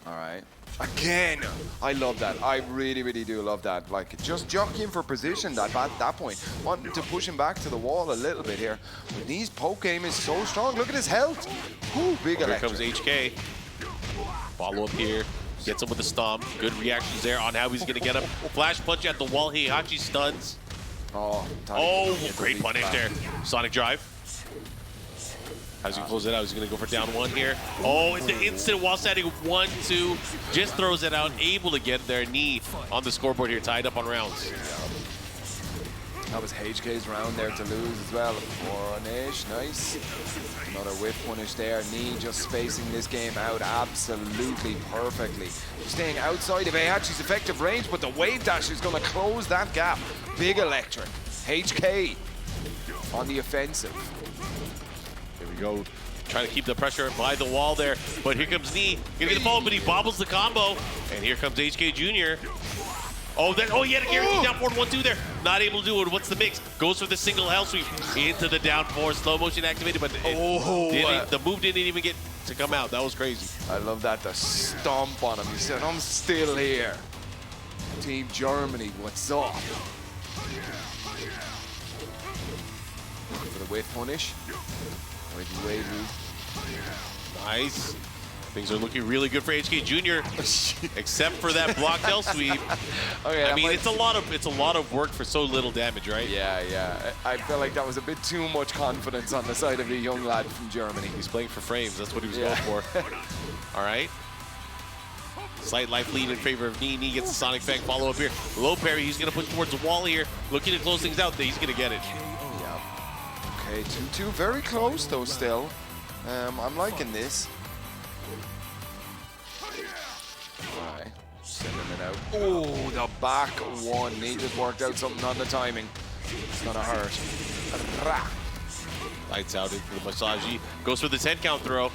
All right. Again, I love that. I really, really do love that. Like, just jockeying for position at that point. Wanting to push him back to the wall a little bit here. But Nee's poke game is so strong. Look at his health. Ooh, big electric. Here comes HK. Follow up here. Gets him with the stomp. Good reactions there on how he's going to get him. Flash punch at the wall. Heihachi stuns. Oh, great punish there. Sonic drive. How's he close it out? He's going to go for down one here. Oh, it's the instant while standing 1-2. Just throws it out, able to get their knee on the scoreboard here, tied up on rounds. That was HK's round there to lose as well. Punish, nice. Another whip punish there. Knee just spacing this game out absolutely perfectly. Staying outside of Heihachi's effective range, but the wave dash is going to close that gap. Big electric. HK on the offensive. Here we go. Trying to keep the pressure by the wall there. But here comes Knee. Gonna get the follow, but he bobbles the combo. And here comes HK Jr. Oh, he had a guaranteed down forward 1-2 there. Not able to do it. What's the mix? Goes for the single hell sweep into the down four. Slow motion activated, but the move didn't even get to come out. That was crazy. I love that. The stomp on him. He said, I'm still here. Team Germany, what's up? For the whip punish. Wavy. Nice. Things are looking really good for HK Jr. except for that blocked L sweep. Okay, I mean, it's a lot of work for so little damage, right? Yeah. I felt like that was a bit too much confidence on the side of the young lad from Germany. He's playing for frames. That's what he was going for. All right. Slight life lead in favor of Knee. Knee gets the Sonic Fang follow up here. Low parry. He's going to push towards the wall here. Looking to close things out. He's going to get it. Yeah. Okay, 2-2. Very close, though, still. I'm liking this. Alright, sending it out. Oh, the back one. He just worked out something on the timing. It's gonna hurt. Lights out into the Masaji. Goes for the 10 count throw.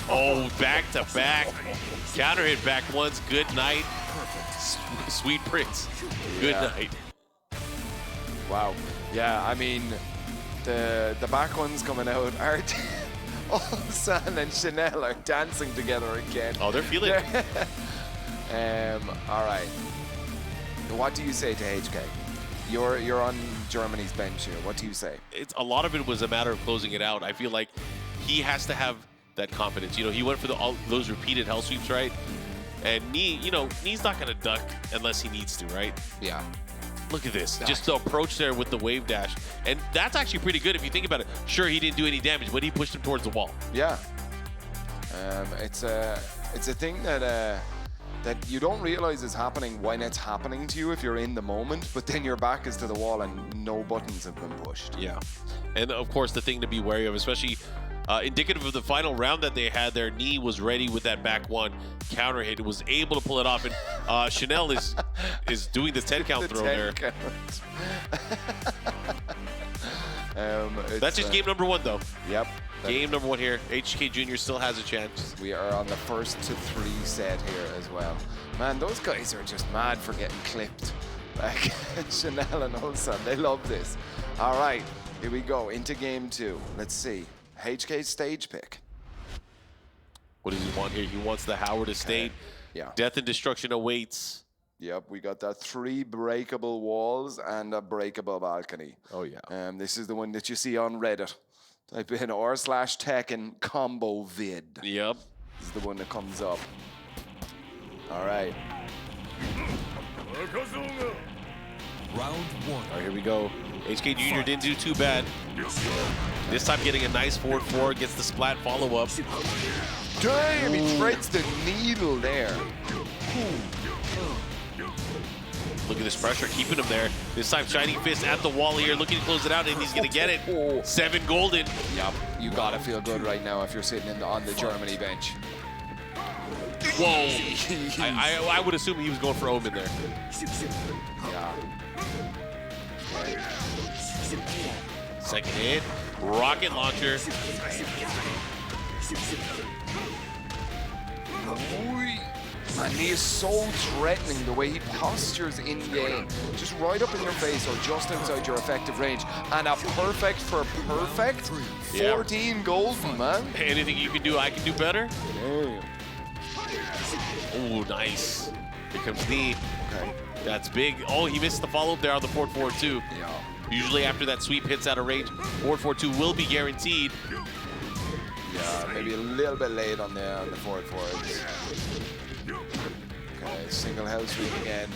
Oh, back to back. Counter hit back once. Good night. Sweet Prince. Good night. Wow. Yeah, I mean, the back ones coming out are Ulsan and Chanel are dancing together again. Oh, they're feeling it. All right. What do you say to HK? You're on Germany's bench here. What do you say? A lot of it was a matter of closing it out. I feel like he has to have that confidence. You know, he went for those repeated hell sweeps, right? And Knee's not gonna duck unless he needs to, right? Yeah. Look at this. Just the approach there with the wave dash. And that's actually pretty good if you think about it. Sure, he didn't do any damage, but he pushed him towards the wall. Yeah. It's a thing that you don't realize is happening when it's happening to you if you're in the moment, but then your back is to the wall and no buttons have been pushed. Yeah. And of course, the thing to be wary of, especially indicative of the final round that they had, their Knee was ready with that back one counter hit. It was able to pull it off, and Chanel is doing the 10 count throw there. That's just game number one, though. Yep. Game number one here. HK Jr. still has a chance. We are on the 1st to 3 set here as well. Man, those guys are just mad for getting clipped. Like Chanel and Ulsan, they love this. All right, here we go into game 2. Let's see. HK's stage pick. What does he want here? He wants the Howard Estate. Yeah. Death and destruction awaits. Yep, we got that 3 breakable walls and a breakable balcony. Oh, yeah. This is the one that you see on Reddit. Type in r/Tekken combo vid. Yep. This is the one that comes up. All right. Round 1. All right, here we go. HK Jr. didn't do too bad. This time getting a nice forward 4, gets the splat follow-up. Damn, he threads the needle there. Look at this pressure, keeping him there. This time Shining Fist at the wall here, looking to close it out, and he's going to get it. 7 golden. Yep, you got to feel good right now if you're sitting on the Germany bench. Whoa. I would assume he was going for Omen there. Yeah. Okay. Second hit, rocket launcher. And he is so threatening the way he postures in game. Just right up in your face or just outside your effective range. And a perfect for perfect. 14 golden, man. Anything you can do, I can do better. Damn. Oh, nice. Here comes Knee. Okay. That's big. Oh, he missed the follow-up there on the forward 4-2. Yeah. Usually after that sweep hits out of range, forward 4-2 will be guaranteed. Yeah, maybe a little bit late on the forward forwards. Okay, single hell sweep again.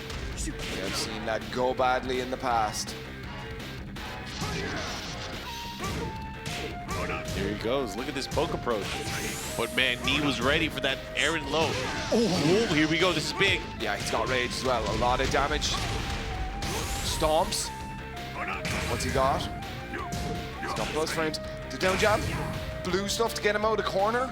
We have seen that go badly in the past. Here he goes. Look at this poke approach. But man, Knee was ready for that Aaron low. Oh, here we go. This is big. Yeah, he's got rage as well. A lot of damage. Stomps. What's he got? He's got plus frames. The down jab. Blue stuff to get him out of the corner.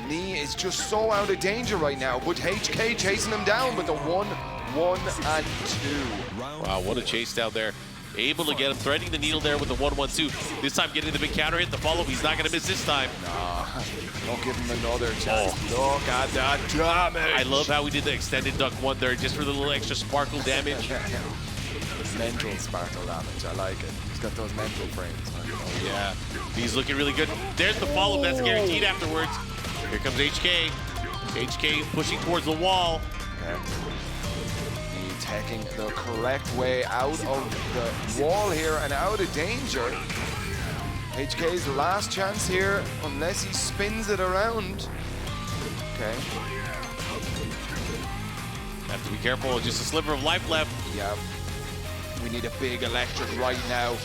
Knee is just so out of danger right now, but HK chasing him down with the 1, 1, and 2. Wow, what a chase down there. Able to get him, threading the needle there with the 1-1-2. This time getting the big counter hit, the follow-up. He's not going to miss this time. Nah, don't give him another chance. Oh. Look at that damage. I love how we did the extended duck one there, just for the little extra sparkle damage. Mental sparkle damage, I like it. He's got those mental frames. Yeah, he's looking really good. There's the follow-up, that's guaranteed afterwards. Here comes HK. HK pushing towards the wall. Okay. He's taking the correct way out of the wall here and out of danger. HK's last chance here, unless he spins it around. Okay. Have to be careful, just a sliver of life left. Yeah. We need a big electric right now.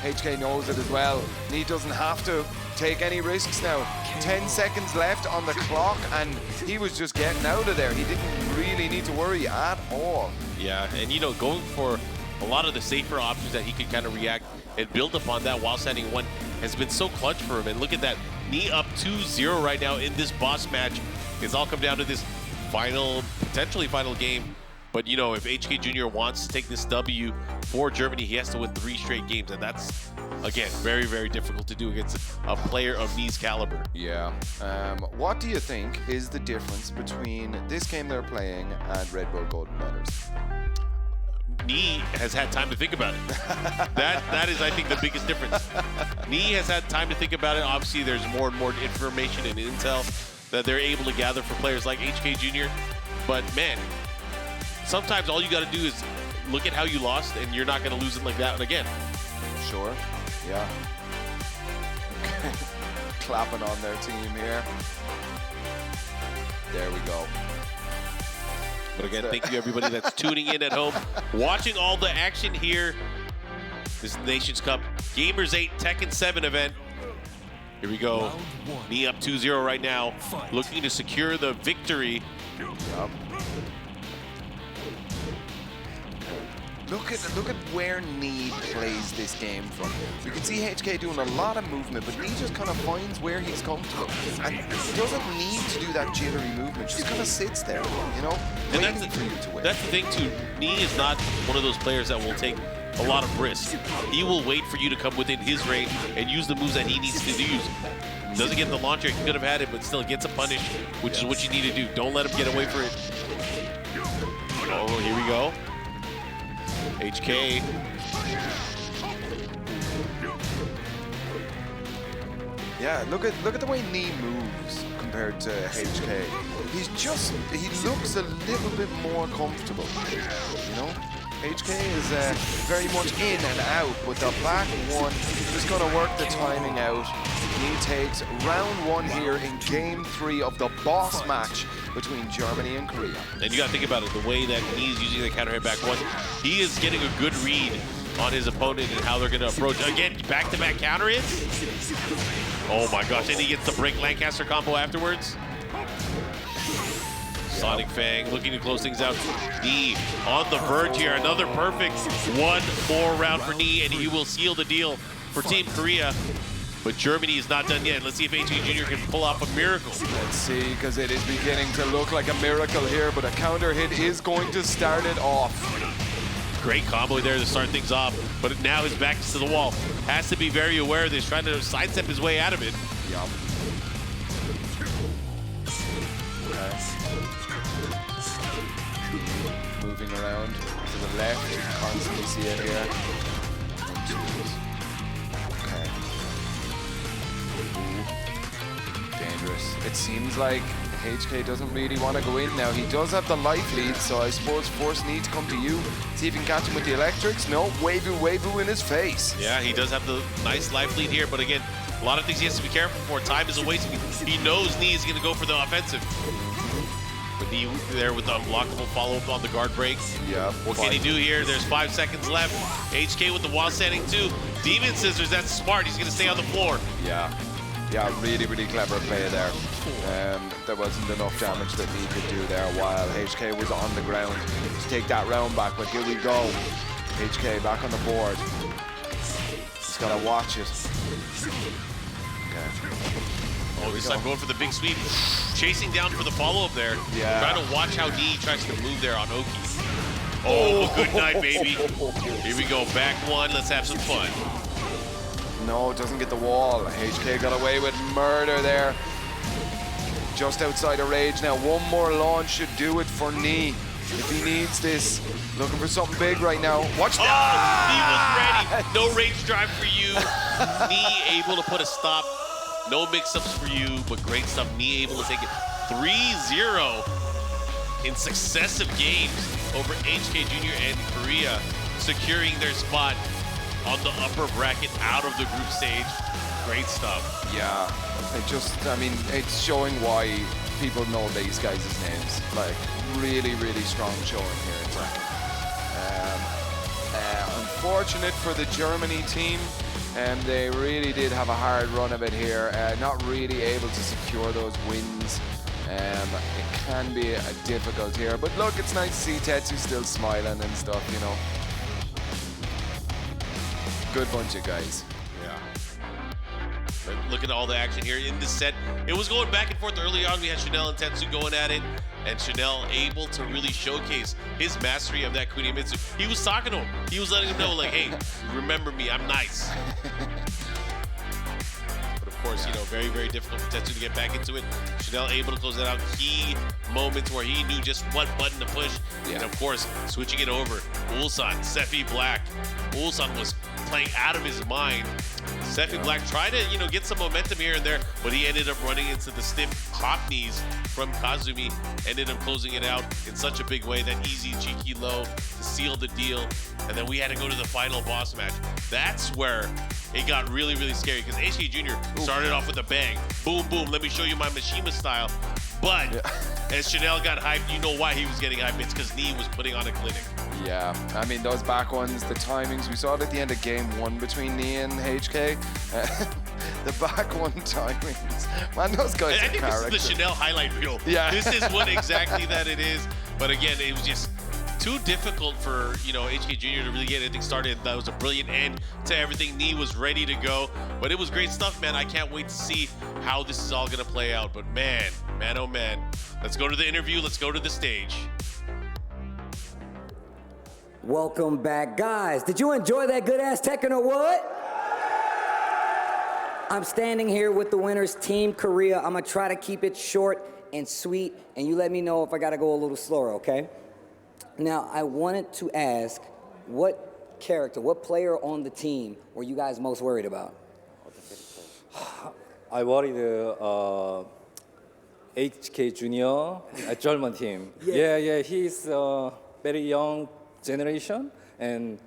HK knows it as well. He doesn't have to take any risks now. 10 seconds left on the clock, and he was just getting out of there. He didn't really need to worry at all. Yeah, and you know, going for a lot of the safer options that he could kind of react and build upon that while standing one has been so clutch for him. And look at that, Knee up 2-0 right now in this boss match. It's all come down to this final, potentially final game. But you know, if HK Jr. wants to take this W for Germany, he has to win 3 straight games, and that's, again, very, very difficult to do against a player of Knee's caliber. Yeah. What do you think is the difference between this game they're playing and Red Bull Golden Medals? Knee has had time to think about it. That is, I think, the biggest difference. Knee has had time to think about it. Obviously, there's more and more information and intel that they're able to gather for players like HK Jr. But man, sometimes all you got to do is look at how you lost, and you're not going to lose it like that again. Sure. Yeah. Clapping on their team here. There we go. But again, thank you everybody that's tuning in at home, watching all the action here. This Nations Cup Gamers8 Tekken 7 event. Here we go. Knee up 2-0 right now, looking to secure the victory. Yep. Look at where Knee plays this game from. You can see HK doing a lot of movement, but Knee just kind of finds where he's comfortable. And he doesn't need to do that jittery movement, just kind of sits there, you know, waiting for you to win. That's the thing too, Knee is not one of those players that will take a lot of risk. He will wait for you to come within his range and use the moves that he needs to use. Doesn't get the launcher, he could have had it, but still gets a punish, which is what you need to do. Don't let him get away for it. Oh, here we go. HK. Yeah, look at the way Knee moves compared to HK. He looks a little bit more comfortable, you know? HK is very much in and out, but the back one is going to work the timing out. Knee takes round 1 here in game 3 of the boss match between Germany and Korea. And you got to think about it, the way that Knee is using the counter hit back one, he is getting a good read on his opponent and how they're going to approach. Again, back-to-back counter hits. Oh my gosh, and he gets the break Lancaster combo afterwards. Sonic Fang looking to close things out. Knee on the verge here. Another perfect one more round for Knee, and he will seal the deal for Team Korea. But Germany is not done yet. Let's see if HK Jr. can pull off a miracle. Let's see, because it is beginning to look like a miracle here, but a counter hit is going to start it off. Great combo there to start things off, but now his back is to the wall. Has to be very aware of this, trying to sidestep his way out of it. Yup. Moving around to the left, you can constantly see it here. Okay. Ooh. Dangerous. It seems like HK doesn't really want to go in now. He does have the life lead, so I suppose force Knee to come to you. See if you can catch him with the electrics. No, wavoo in his face. Yeah, he does have the nice life lead here, but again, a lot of things he has to be careful for. Time is a waste. He knows Knee is going to go for the offensive. But Knee there with the unblockable follow-up on the guard break. Yeah. What can he do here? There's 5 seconds left. HK with the wall standing too. Demon Scissors, that's smart. He's going to stay on the floor. Yeah. Yeah, really, really clever play there. There wasn't enough damage that Knee could do there while HK was on the ground to take that round back. But here we go. HK back on the board. He's got to watch it. Okay. Oh, this time going for the big sweep. Chasing down for the follow-up there. Yeah. Trying to watch how Knee tries to move there on Oki. Oh, good night, baby. Here we go, back one. Let's have some fun. No, doesn't get the wall. HK got away with murder there. Just outside of rage now. One more launch should do it for Knee. If he needs this, looking for something big right now. Watch that! Knee was ready. No rage drive for you. Knee able to put a stop. No mix-ups for you, but great stuff. Knee able to take it 3-0 in successive games over HK Jr. and Korea, securing their spot on the upper bracket out of the group stage. Great stuff. Yeah, I mean, it's showing why people know these guys' names. Like, really, really strong showing here in Tekken. Unfortunate for the Germany team. They really did have a hard run of it here, not really able to secure those wins. It can be difficult here, but look, it's nice to see Tetsu still smiling and stuff, you know. Good bunch of guys. Yeah. But look at all the action here in this set. It was going back and forth early on. We had Chanel and Tetsu going at it, and Chanel able to really showcase his mastery of that Kunimitsu. He was talking to him. He was letting him know, like, hey, remember me, I'm nice. But of course, you know, very, very difficult for Tetsu to get back into it. Chanel able to close that out. Key moments where he knew just what button to push. Yeah. And of course, switching it over. Ulsan, Sefi Black. Ulsan was playing out of his mind. Sefi Black tried to, you know, get some momentum here and there, but he ended up running into the stiff hop knees from Kazumi, ended up closing it out in such a big way, that easy cheeky low to seal the deal. And then we had to go to the final boss match. That's where it got really, really scary, because HK Jr. started off with a bang. Boom, boom, let me show you my Mishima style. But as Chanel got hyped, you know why he was getting hyped. It's because Knee was putting on a clinic. Yeah, I mean, those back ones, the timings, we saw it at the end of game 1 between Knee and HK. The back one timings. Man, those guys I think this is the Chanel highlight reel. Yeah. This is what exactly that it is. But again, it was just too difficult for, you know, HK Jr. to really get anything started. That was a brilliant end to everything. Knee was ready to go. But it was great stuff, man. I can't wait to see how this is all going to play out. But man, oh man. Let's go to the interview. Let's go to the stage. Welcome back, guys. Did you enjoy that good-ass Tekken or what? I'm standing here with the winners, Team Korea. I'm gonna try to keep it short and sweet, and you let me know if I gotta go a little slower, okay? Now, I wanted to ask, what character, what player on the team were you guys most worried about? I worried HK Jr. at German team. Yeah, he's very young generation, and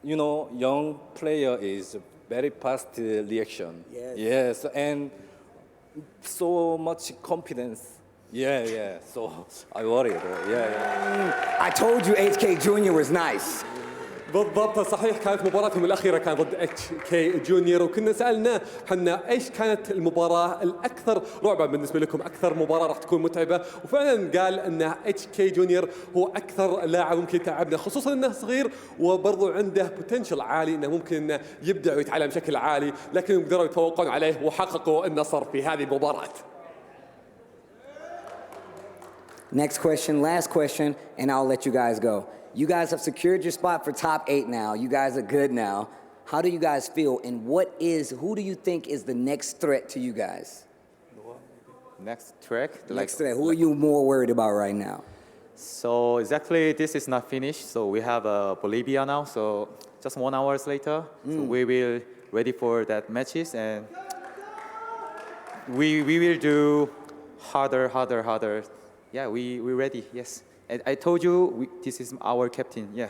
you know, young player is very fast reaction. Yes, and so much confidence. Yeah. So I worried. I told you HK Jr. was nice. بالضبط صحيح. كانت مباراتهم الأخيرة كانت ضد HK جونيور، وكنا سألناه حنا إيش كانت المباراة الأكثر رعبا بالنسبة لكم، أكثر مباراة راح تكون متعبة، وفعلا قال أن HK جونيور هو أكثر لاعب ممكن يتعبنا، خصوصا أنه صغير وبرضه عنده بوتنشل عالي، أنه ممكن أنه يبدع ويتعلم بشكل عالي، لكن قدروا يتفوقون عليه وحققوا النصر في هذه المباراة. Next question, last question, and I'll let you guys go. You guys have secured your spot for top 8 now. You guys are good now. How do you guys feel, and who do you think is the next threat to you guys? Next track? Next threat. Who are you more worried about right now? So exactly, this is not finished. So we have Bolivia now. So just 1 hour later, so we will ready for that matches, and we will do harder. Yeah, we're ready. Yes. And I told you this is our captain. Yeah.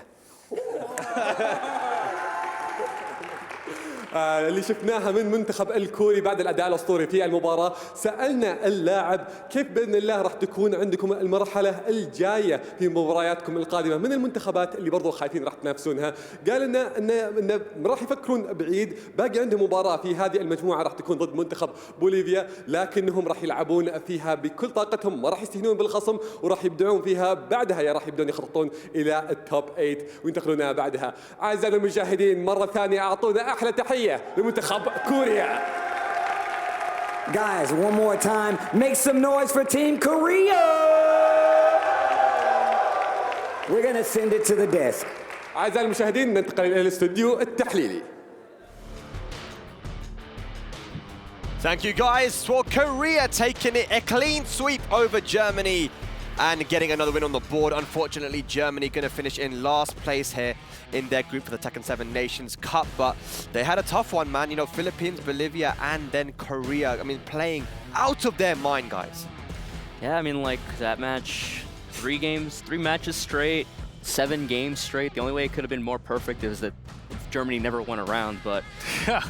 اللي شفناها من منتخب الكوري بعد الأداء الأسطوري في المباراة. سألنا اللاعب كيف بإذن الله راح تكون عندكم المرحلة الجاية في مبارياتكم القادمة من المنتخبات اللي برضو خايفين راح تنافسونها. قال لنا إن راح يفكرون بعيد، باقي عندهم مباراة في هذه المجموعة راح تكون ضد منتخب بوليفيا، لكنهم راح يلعبون فيها بكل طاقتهم، ما راح يستهينون بالخصم وراح يبدعون فيها. بعدها راح يبدون يخططون إلى التوب 8 وينتقلون بعدها. أعزائنا المشاهدين مرة ثانية أعطونا أحلى تحية لمنتخب كوريا. Guys, one more time, make some noise for Team Korea! We're gonna send it to the desk. أعزائي المشاهدين ننتقل إلى الاستوديو التحليلي. Thank you guys for Korea taking it a clean sweep over Germany and getting another win on the board. Unfortunately, Germany going to finish in last place here in their group for the TEKKEN 7 Nations Cup, but they had a tough one, man. You know, Philippines, Bolivia, and then Korea. I mean, playing out of their mind, guys. Yeah, I mean, like, that match, 3 matches straight, 7 games straight. The only way it could have been more perfect is that Germany never won a round, but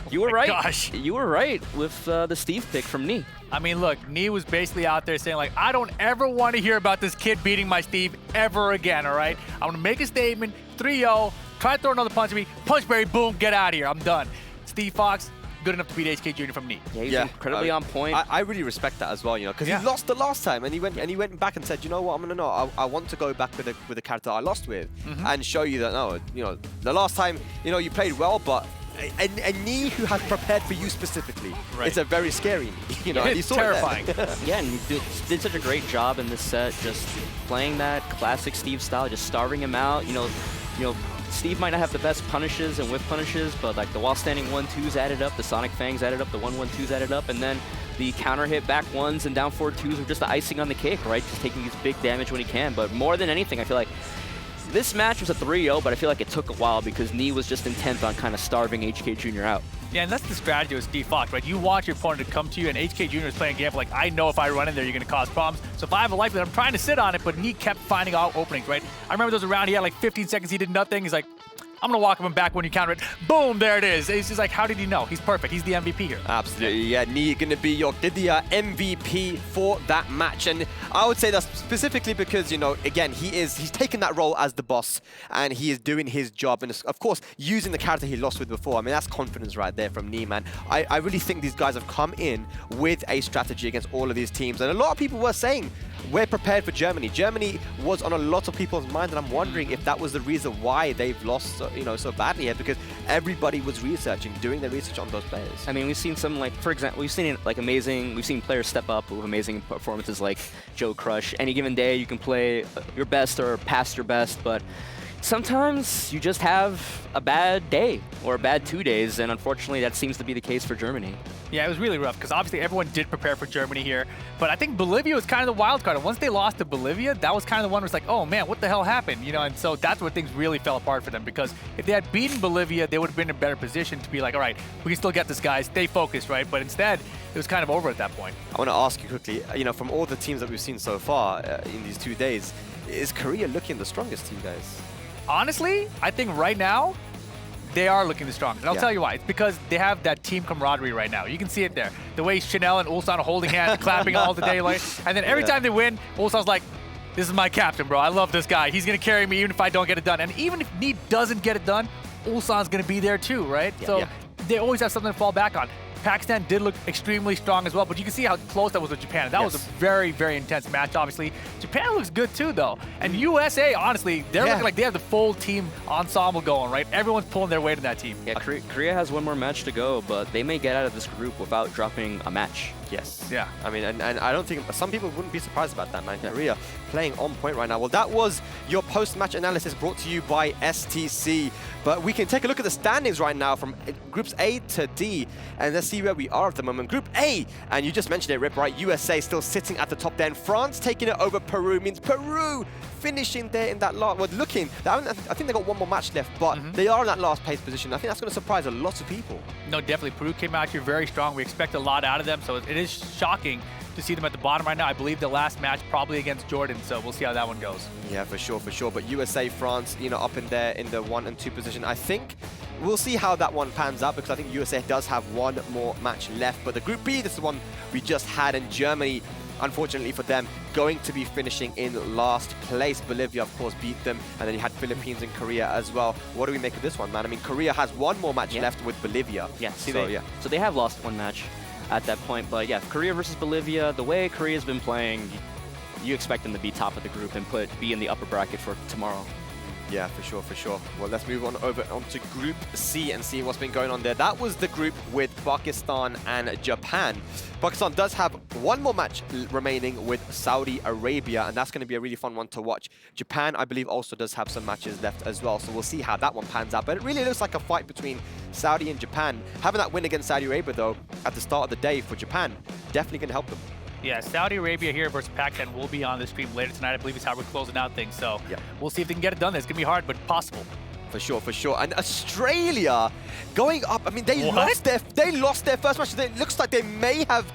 you were right. Gosh. You were right with the Steve pick from Nee. I mean, look, Nee was basically out there saying, like, I don't ever want to hear about this kid beating my Steve ever again, all right? I'm going to make a statement, 3-0, try to throw another punch at me, punchberry, boom, get out of here, I'm done. Steve Fox, good enough to beat HK Jr. from Nee. Yeah, he's incredibly on point. I really respect that as well, you know, because he lost the last time, and he went back and said, you know what, I'm gonna I want to go back with the character I lost with, and show you that no, you know, the last time, you know, you played well, but a knee who has prepared for you specifically, it's a very scary knee, you know. It's terrifying. Yeah, and he did such a great job in this set, just playing that classic Steve style, just starving him out. You know. Steve might not have the best punishes and whiff punishes, but like the wall standing 1-2s added up, the Sonic Fangs added up, the 1-1-2s added up, and then the counter hit back 1s and down 4-2s were just the icing on the cake, right? Just taking these big damage when he can. But more than anything, I feel like this match was a 3-0, but I feel like it took a while because Nee was just intent on kind of starving HK Jr. out. Yeah, and that's the strategy with Steve Fox, right? You want your opponent to come to you, and HK Jr. is playing a game like, I know if I run in there, you're going to cause problems. So if I have a life, I'm trying to sit on it, but Nee kept finding out openings, right? I remember there was a round, he had like 15 seconds, he did nothing. He's like, I'm going to walk him back when you counter it. Boom, there it is. It's just like, how did he know? He's perfect. He's the MVP here. Absolutely, yeah. Nee going to be your Didier MVP for that match. And I would say that specifically because, you know, again, he's taken that role as the boss and he is doing his job. And of course, using the character he lost with before. I mean, that's confidence right there from Nee, man. I really think these guys have come in with a strategy against all of these teams. And a lot of people were saying, we're prepared for Germany. Germany was on a lot of people's mind, and I'm wondering if that was the reason why they've lost, you know, so badly here, because everybody was researching, doing their research on those players. I mean, we've seen some, like, for example, we've seen players step up with amazing performances like Joe Crush. Any given day, you can play your best or past your best, but sometimes you just have a bad day or a bad 2 days, and unfortunately, that seems to be the case for Germany. Yeah, it was really rough because obviously everyone did prepare for Germany here, but I think Bolivia was kind of the wild card. And once they lost to Bolivia, that was kind of the one where it's like, oh man, what the hell happened? You know, and so that's where things really fell apart for them, because if they had beaten Bolivia, they would have been in a better position to be like, all right, we can still get this guy, stay focused, right? But instead, it was kind of over at that point. I want to ask you quickly, you know, from all the teams that we've seen so far in these 2 days, is Korea looking the strongest to you guys? Honestly, I think right now, they are looking the strongest. And I'll tell you why. It's because they have that team camaraderie right now. You can see it there. The way Chanel and Ulsan are holding hands, clapping all the day. Like, and then every time they win, Ulsan's like, this is my captain, bro. I love this guy. He's going to carry me even if I don't get it done. And even if Nee doesn't get it done, Ulsan's going to be there too, right? So they always have something to fall back on. Pakistan did look extremely strong as well, but you can see how close that was with Japan. That was a very, very intense match, obviously. Japan looks good too, though. And USA, honestly, they're looking like they have the full team ensemble going, right? Everyone's pulling their weight in that team. Yeah, Korea has one more match to go, but they may get out of this group without dropping a match. Yes. Yeah. I mean, and I don't think, some people wouldn't be surprised about that, man. Korea playing on point right now. Well, that was your post-match analysis brought to you by STC. But we can take a look at the standings right now from groups A to D, and let's see where we are at the moment. Group A, and you just mentioned it, Rip, right? USA still sitting at the top there, and France taking it over Peru means Peru finishing there in that last, well, looking, I think they got one more match left, but they are in that last place position. I think that's going to surprise a lot of people. No, definitely. Peru came out here very strong. We expect a lot out of them, so it is shocking to see them at the bottom right now. I believe the last match probably against Jordan, so we'll see how that one goes. Yeah, for sure, for sure. But USA, France, you know, up in there in the 1 and 2 position. I think we'll see how that one pans out, because I think USA does have one more match left. But the Group B, this is the one we just had, in Germany, unfortunately for them, going to be finishing in last place. Bolivia, of course, beat them, and then you had Philippines and Korea as well. What do we make of this one, man? I mean, Korea has one more match left with Bolivia. Yeah, So they have lost one match at that point. But yeah, Korea versus Bolivia, the way Korea's been playing, you expect them to be top of the group and be in the upper bracket for tomorrow. Yeah, for sure, for sure. Well, let's move on over onto Group C and see what's been going on there. That was the group with Pakistan and Japan. Pakistan does have one more match remaining with Saudi Arabia, and that's going to be a really fun one to watch. Japan, I believe, also does have some matches left as well, so we'll see how that one pans out. But it really looks like a fight between Saudi and Japan. Having that win against Saudi Arabia, though, at the start of the day for Japan, definitely going to help them. Yeah, Saudi Arabia here versus Pakistan will be on the stream later tonight. I believe is how we're closing out things. So we'll see if they can get it done. It's going to be hard, but possible. For sure, for sure. And Australia going up. I mean, they lost their first match. It looks like they may have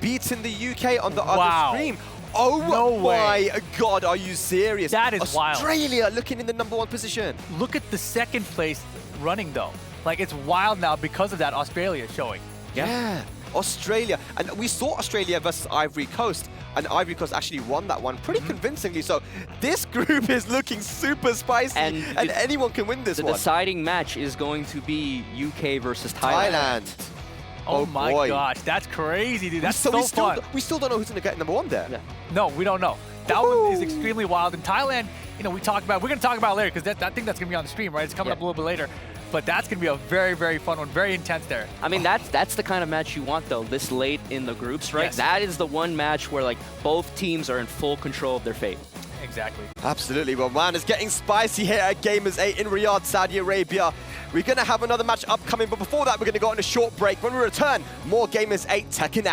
beaten the UK on the other stream. Oh no my God, are you serious? That is wild. Australia looking in the #1 position. Look at the second place running, though. Like, it's wild now because of that Australia showing. Yeah. Australia, and we saw Australia versus Ivory Coast, and Ivory Coast actually won that one pretty convincingly. So this group is looking super spicy, and anyone can win this one. The deciding match is going to be UK versus Thailand. Oh my gosh, that's crazy, dude. That's so fun. We still don't know who's going to get #1 there. Yeah. No, we don't know. That one is extremely wild. And Thailand, you know, we're going to talk about it later, because I think that's going to be on the stream, right? It's coming up a little bit later. But that's going to be a very, very fun one, very intense there. I mean, that's the kind of match you want, though, this late in the groups, right? Yes. That is the one match where, like, both teams are in full control of their fate. Exactly. Absolutely. Well, man, it's getting spicy here at Gamers8 in Riyadh, Saudi Arabia. We're going to have another match upcoming, but before that, we're going to go on a short break. When we return, more Gamers8 Tekken action.